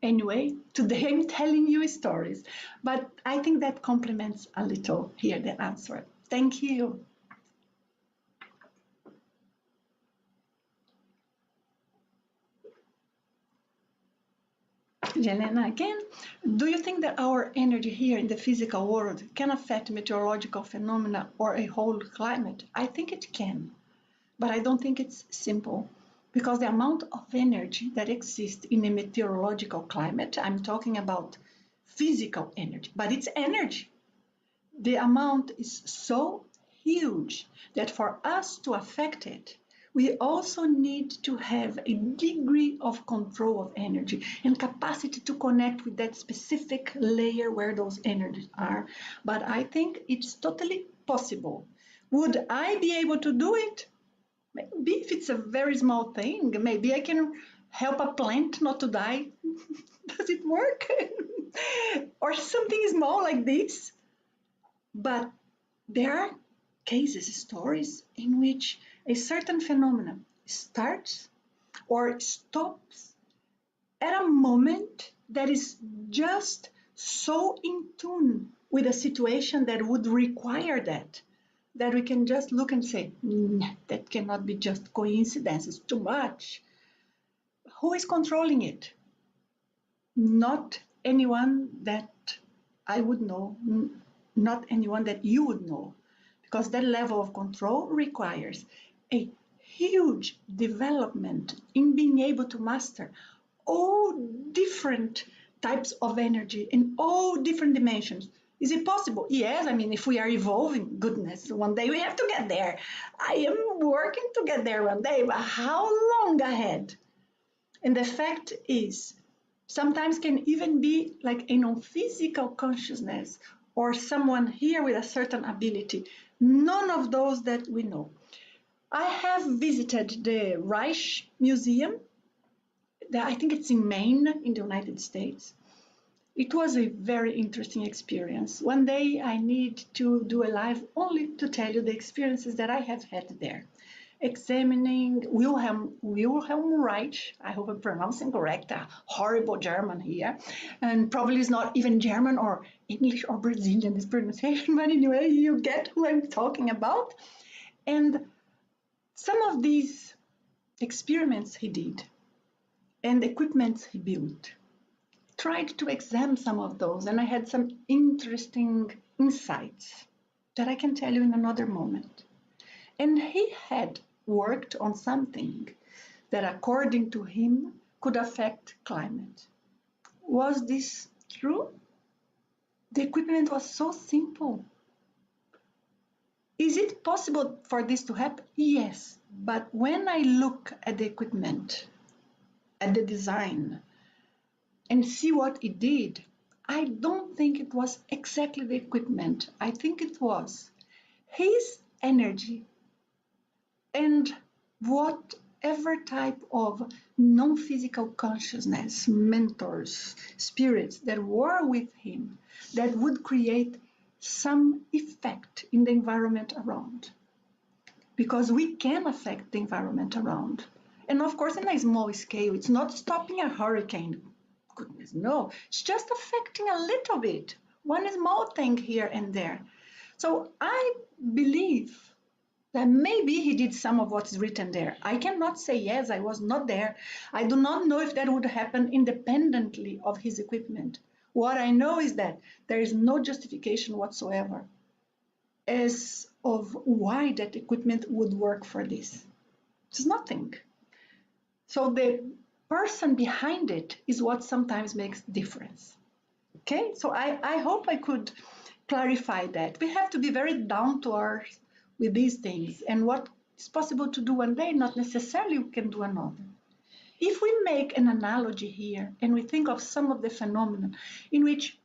Anyway, today I'm telling you stories, but I think that complements a little here the answer. Thank you. Jelena again, do you think that our energy here in the physical world can affect meteorological phenomena or a whole climate? I think it can, but I don't think it's simple. Because the amount of energy that exists in a meteorological climate, I'm talking about physical energy, but it's energy. The amount is so huge that for us to affect it, we also need to have a degree of control of energy and capacity to connect with that specific layer where those energies are. But I think it's totally possible. Would I be able to do it? Maybe if it's a very small thing, maybe I can help a plant not to die. Does it work? Or something small like this. But there are cases, stories in which a certain phenomenon starts or stops at a moment that is just so in tune with a situation that would require that we can just look and say, that cannot be just coincidence, it's too much. Who is controlling it? Not anyone that I would know, not anyone that you would know, because that level of control requires a huge development in being able to master all different types of energy in all different dimensions. Is it possible? Yes, I mean, if we are evolving, goodness, one day we have to get there. I am working to get there one day, but how long ahead? And the fact is, sometimes can even be like a non-physical consciousness or someone here with a certain ability. None of those that we know. I have visited the Reich Museum. I think it's in Maine in the United States. It was a very interesting experience. One day I need to do a live only to tell you the experiences that I have had there. Examining Wilhelm Reich, I hope I'm pronouncing correct, a horrible German here, and probably is not even German or English or Brazilian, this pronunciation, but anyway, you get who I'm talking about. And some of these experiments he did and equipment he built, tried to examine some of those, and I had some interesting insights that I can tell you in another moment. And he had worked on something that, according to him, could affect climate. Was this true? The equipment was so simple. Is it possible for this to happen? Yes, but when I look at the equipment, at the design, and see what it did, I don't think it was exactly the equipment. I think it was his energy and whatever type of non-physical consciousness, mentors, spirits that were with him that would create some effect in the environment around. Because we can affect the environment around. And of course, in a small scale, it's not stopping a hurricane. Goodness, no, it's just affecting a little bit, one small thing here and there. So I believe that maybe he did some of what's written there. I cannot say yes, I was not there. I do not know if that would happen independently of his equipment. What I know is that there is no justification whatsoever as of why that equipment would work for this. There's nothing. So the person behind it is what sometimes makes difference. Okay, so I hope I could clarify that. We have to be very down to earth with these things, and what is possible to do one day, not necessarily we can do another. If we make an analogy here and we think of some of the phenomena in which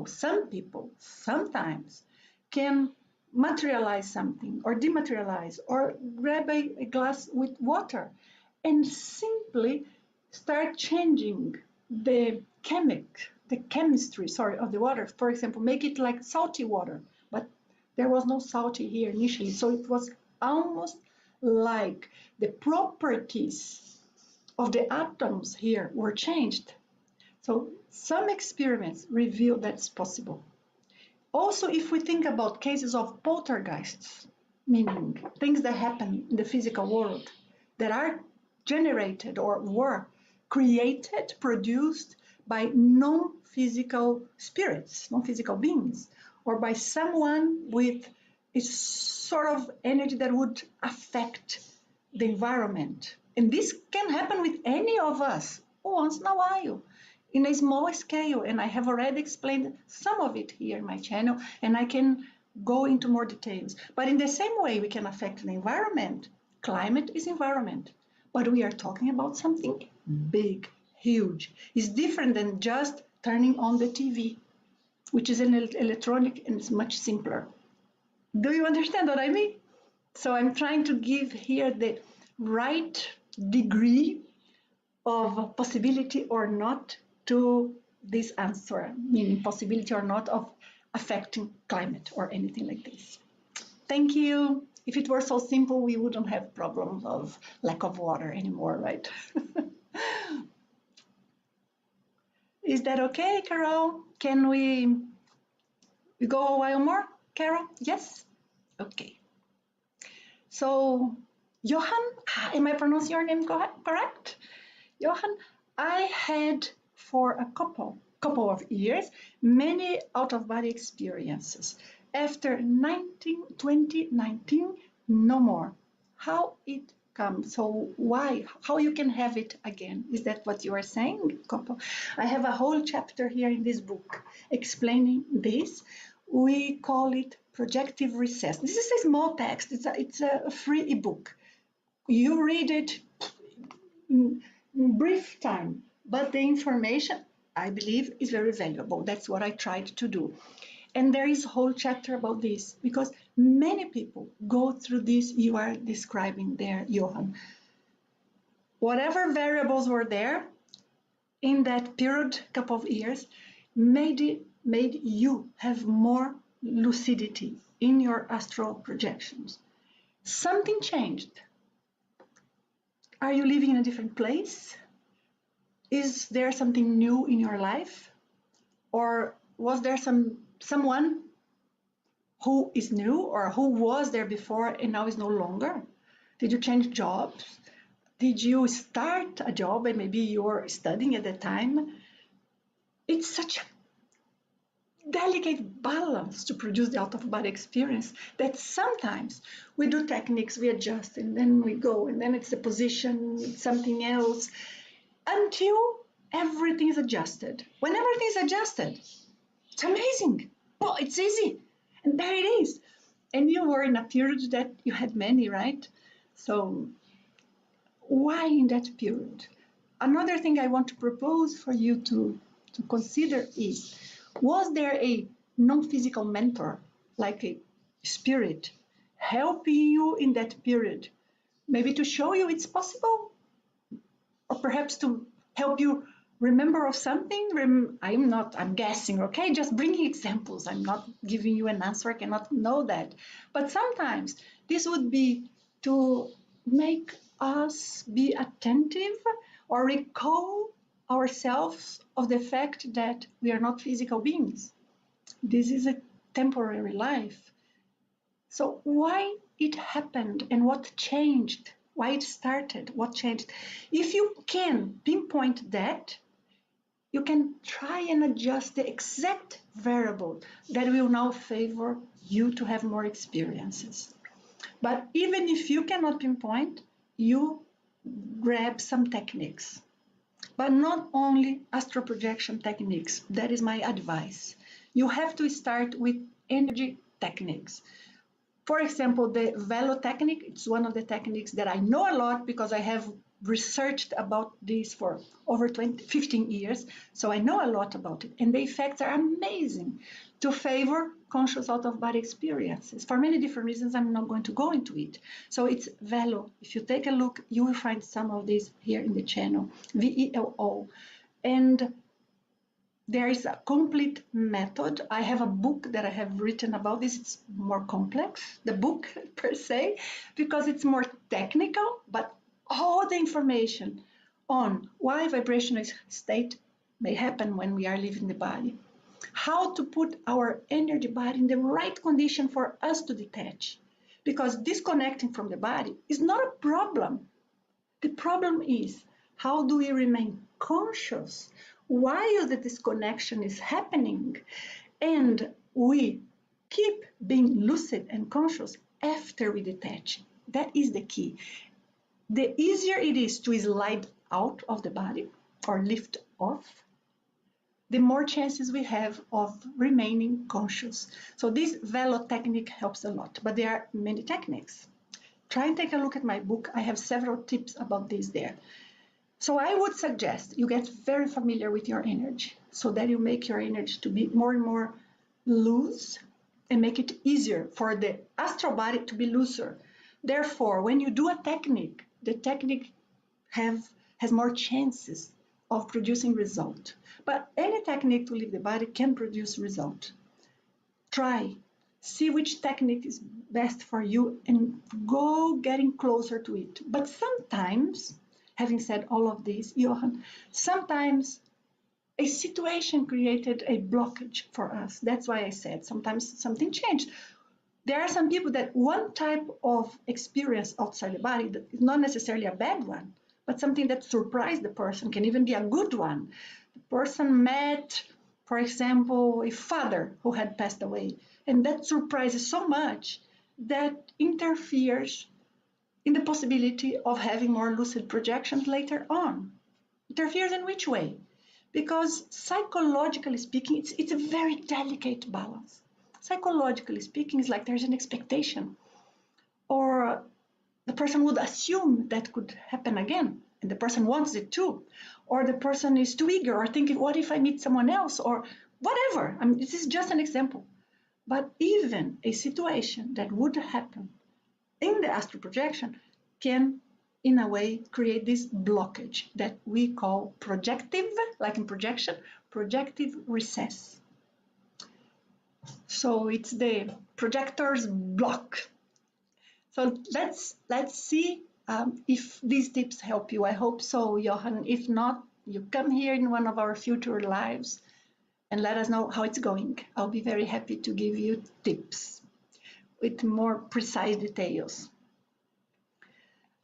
some people, sometimes can materialize something or dematerialize or grab a glass with water and simply start changing the chemistry of the water. For example, make it like salty water, but there was no salty here initially, so it was almost like the properties of the atoms here were changed. So some experiments reveal that's possible. Also, if we think about cases of poltergeists, meaning things that happen in the physical world that are generated or were created, produced by non-physical spirits, non-physical beings, or by someone with a sort of energy that would affect the environment. And this can happen with any of us once in a while, in a small scale. And I have already explained some of it here in my channel, and I can go into more details. But in the same way we can affect the environment. Climate is environment. But we are talking about something big, huge. It's different than just turning on the TV, which is an electronic and it's much simpler. Do you understand what I mean? So I'm trying to give here the right degree of possibility or not to this answer, meaning possibility or not of affecting climate or anything like this. Thank you. If it were so simple, we wouldn't have problems of lack of water anymore, right? Is that okay, Carol? Can we go a while more, Carol? Yes? Okay. So, Johan, am I pronouncing your name correct? Johan, I had for a couple of years many out-of-body experiences. After 2019, no more. How it comes? So why? How you can have it again? Is that what you are saying, couple? I have a whole chapter here in this book explaining this. We call it Projective Recess. This is a small text. It's a free ebook. You read it in brief time, but the information, I believe, is very valuable. That's what I tried to do. And there is a whole chapter about this because many people go through this you are describing there, Johan. Whatever variables were there in that period, couple of years, made you have more lucidity in your astral projections. Something changed. Are you living in a different place? Is there something new in your life? Or was there someone who is new or who was there before and now is no longer? Did you change jobs? Did you start a job and maybe you were studying at the time? It's such a delicate balance to produce the out-of-body experience that sometimes we do techniques, we adjust, and then we go, and then it's a position, it's something else, until everything is adjusted. When everything is adjusted, it's amazing. Oh, it's easy. And there it is. And you were in a period that you had many, right? So why in that period? Another thing I want to propose for you to consider is, was there a non-physical mentor, like a spirit, helping you in that period? Maybe to show you it's possible? Or perhaps to help you remember of something? I'm guessing, okay? Just bringing examples. I'm not giving you an answer. I cannot know that. But sometimes this would be to make us be attentive or recall ourselves of the fact that we are not physical beings. This is a temporary life. So why it happened and what changed, why it started, what changed. If you can pinpoint that, you can try and adjust the exact variable that will now favor you to have more experiences. But even if you cannot pinpoint, you grab some techniques. But not only astral projection techniques. That is my advice. You have to start with energy techniques. For example, the velo technique, it's one of the techniques that I know a lot because I have researched about this for over 15 years. So I know a lot about it. And the effects are amazing to favor conscious out-of-body experiences. For many different reasons, I'm not going to go into it. So it's velo. If you take a look, you will find some of this here in the channel, VELO. And there is a complete method. I have a book that I have written about this. It's more complex, the book per se, because it's more technical, but all the information on why vibrational state may happen when we are leaving the body, how to put our energy body in the right condition for us to detach, because disconnecting from the body is not a problem. The problem is, how do we remain conscious while the disconnection is happening and we keep being lucid and conscious after we detach? That is the key. The easier it is to slide out of the body or lift off, the more chances we have of remaining conscious. So this velo technique helps a lot, but there are many techniques. Try and take a look at my book. I have several tips about this there. So I would suggest you get very familiar with your energy so that you make your energy to be more and more loose and make it easier for the astral body to be looser. Therefore, when you do a technique, the technique has more chances of producing result. But any technique to leave the body can produce result. Try, see which technique is best for you and go getting closer to it. But sometimes, having said all of this, Johan, sometimes a situation created a blockage for us. That's why I said sometimes something changed. There are some people that one type of experience outside the body that is not necessarily a bad one, but something that surprised the person can even be a good one. The person met, for example, a father who had passed away, and that surprises so much that interferes in the possibility of having more lucid projections later on. Interferes in which way? Because psychologically speaking, it's a very delicate balance. psychologically speaking, it's like there's an expectation, or the person would assume that could happen again, and the person wants it too, or the person is too eager, or thinking, what if I meet someone else, or whatever. I mean, this is just an example. But even a situation that would happen in the astral projection can, in a way, create this blockage that we call projective, like in projection, projective recess. So it's the projector's block. So let's see if these tips help you. I hope so, Johan. If not, you come here in one of our future lives and let us know how it's going. I'll be very happy to give you tips with more precise details.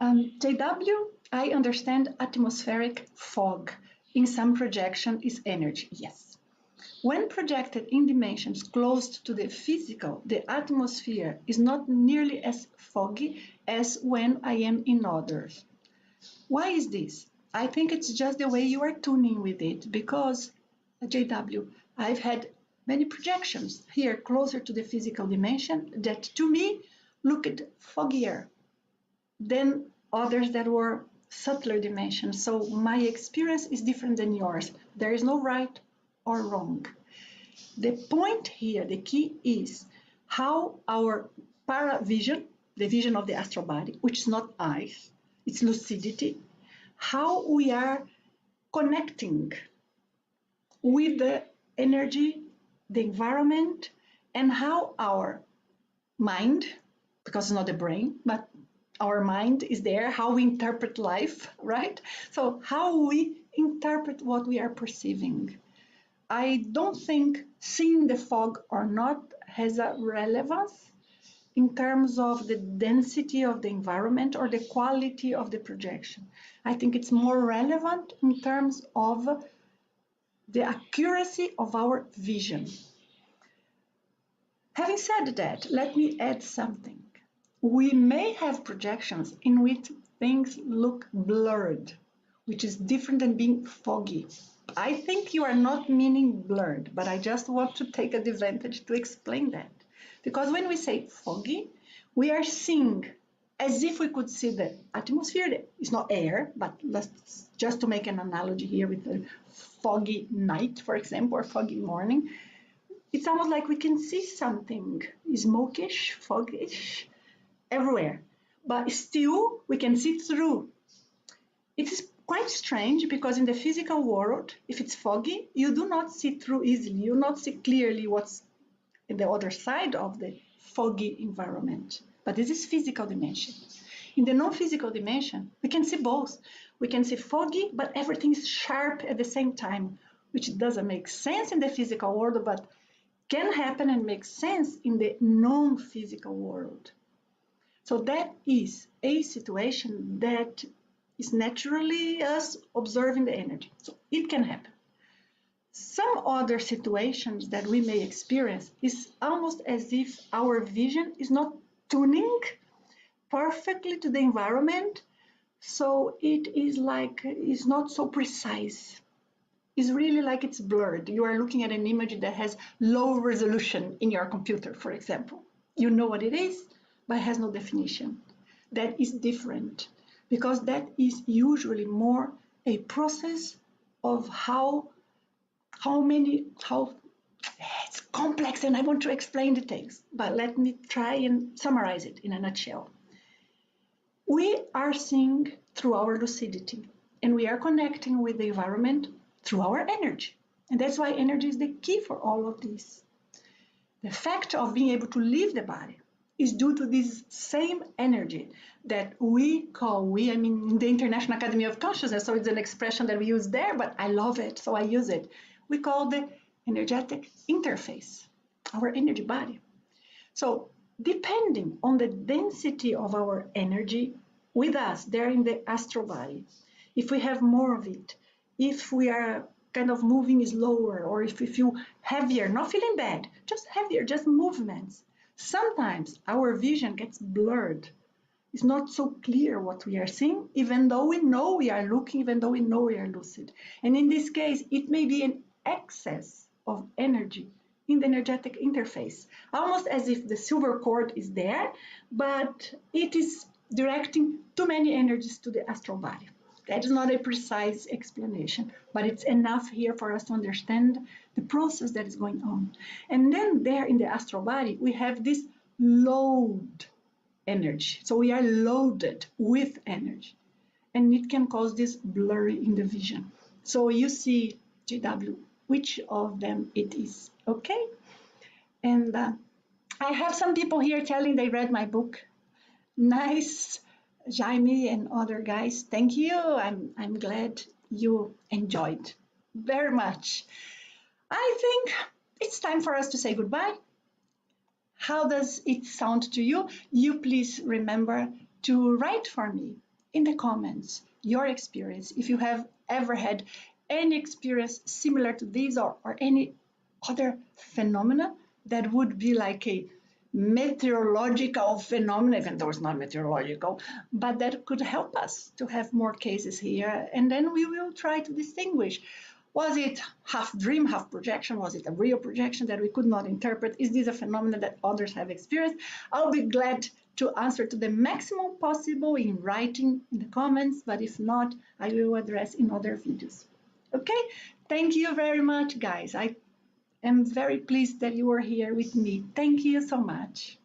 JW, I understand atmospheric fog in some projection is energy. Yes. When projected in dimensions close to the physical, the atmosphere is not nearly as foggy as when I am in others. Why is this? I think it's just the way you are tuning with it, because, JW, I've had many projections here closer to the physical dimension that to me looked foggier than others that were subtler dimensions. So my experience is different than yours. There is no right or wrong. The point here, the key is how our paravision, the vision of the astral body, which is not eyes, it's lucidity, how we are connecting with the energy, the environment, and how our mind, because it's not the brain, but our mind is there, how we interpret life, right? So how we interpret what we are perceiving. I don't think seeing the fog or not has a relevance in terms of the density of the environment or the quality of the projection. I think it's more relevant in terms of the accuracy of our vision. Having said that, let me add something. We may have projections in which things look blurred, which is different than being foggy. I think you are not meaning blurred, but I just want to take advantage to explain that. Because when we say foggy, we are seeing as if we could see the atmosphere. It's not air, but let's just to make an analogy here with a foggy night, for example, or foggy morning. It's almost like we can see something smokish, foggish, everywhere, but still we can see through. It is quite strange because in the physical world, if it's foggy, you do not see through easily. You do not see clearly what's in the other side of the foggy environment. But this is physical dimension. In the non-physical dimension, we can see both. We can see foggy, but everything is sharp at the same time, which doesn't make sense in the physical world, but can happen and make sense in the non-physical world. So that is a situation that is naturally us observing the energy. So it can happen. Some other situations that we may experience is almost as if our vision is not tuning perfectly to the environment. So it is like, it's not so precise. It's really like it's blurred. You are looking at an image that has low resolution in your computer, for example. You know what it is, but it has no definition. That is different because that is usually more a process of how it's complex, and I want to explain the things, but let me try and summarize it in a nutshell. We are seeing through our lucidity, and we are connecting with the environment through our energy. And that's why energy is the key for all of this. The fact of being able to leave the body is due to this same energy that we call, I mean, in the International Academy of Consciousness, so it's an expression that we use there, but I love it, so I use it. We call the energetic interface, our energy body. So depending on the density of our energy with us there in the astral body, if we have more of it, if we are kind of moving slower, or if we feel heavier, not feeling bad, just heavier, just movements, sometimes our vision gets blurred. It's not so clear what we are seeing, even though we know we are looking, even though we know we are lucid. And in this case, it may be an excess of energy in the energetic interface, almost as if the silver cord is there, but it is directing too many energies to the astral body. That is not a precise explanation, but it's enough here for us to understand the process that is going on. And then there in the astral body, we have this load energy. So we are loaded with energy, and it can cause this blurry in the vision. So you see, GW, which of them it is, okay? And I have some people here telling they read my book. Nice, Jaime and other guys. Thank you. I'm glad you enjoyed very much. I think it's time for us to say goodbye. How does it sound to you? You please remember to write for me in the comments your experience. If you have ever had any experience similar to this or any other phenomena that would be like a meteorological phenomena, even though it's not meteorological, but that could help us to have more cases here. And then we will try to distinguish. Was it half dream, half projection? Was it a real projection that we could not interpret? Is this a phenomenon that others have experienced? I'll be glad to answer to the maximum possible in writing in the comments, but if not, I will address in other videos. Okay, thank you very much, guys. I am very pleased that you are here with me. Thank you so much.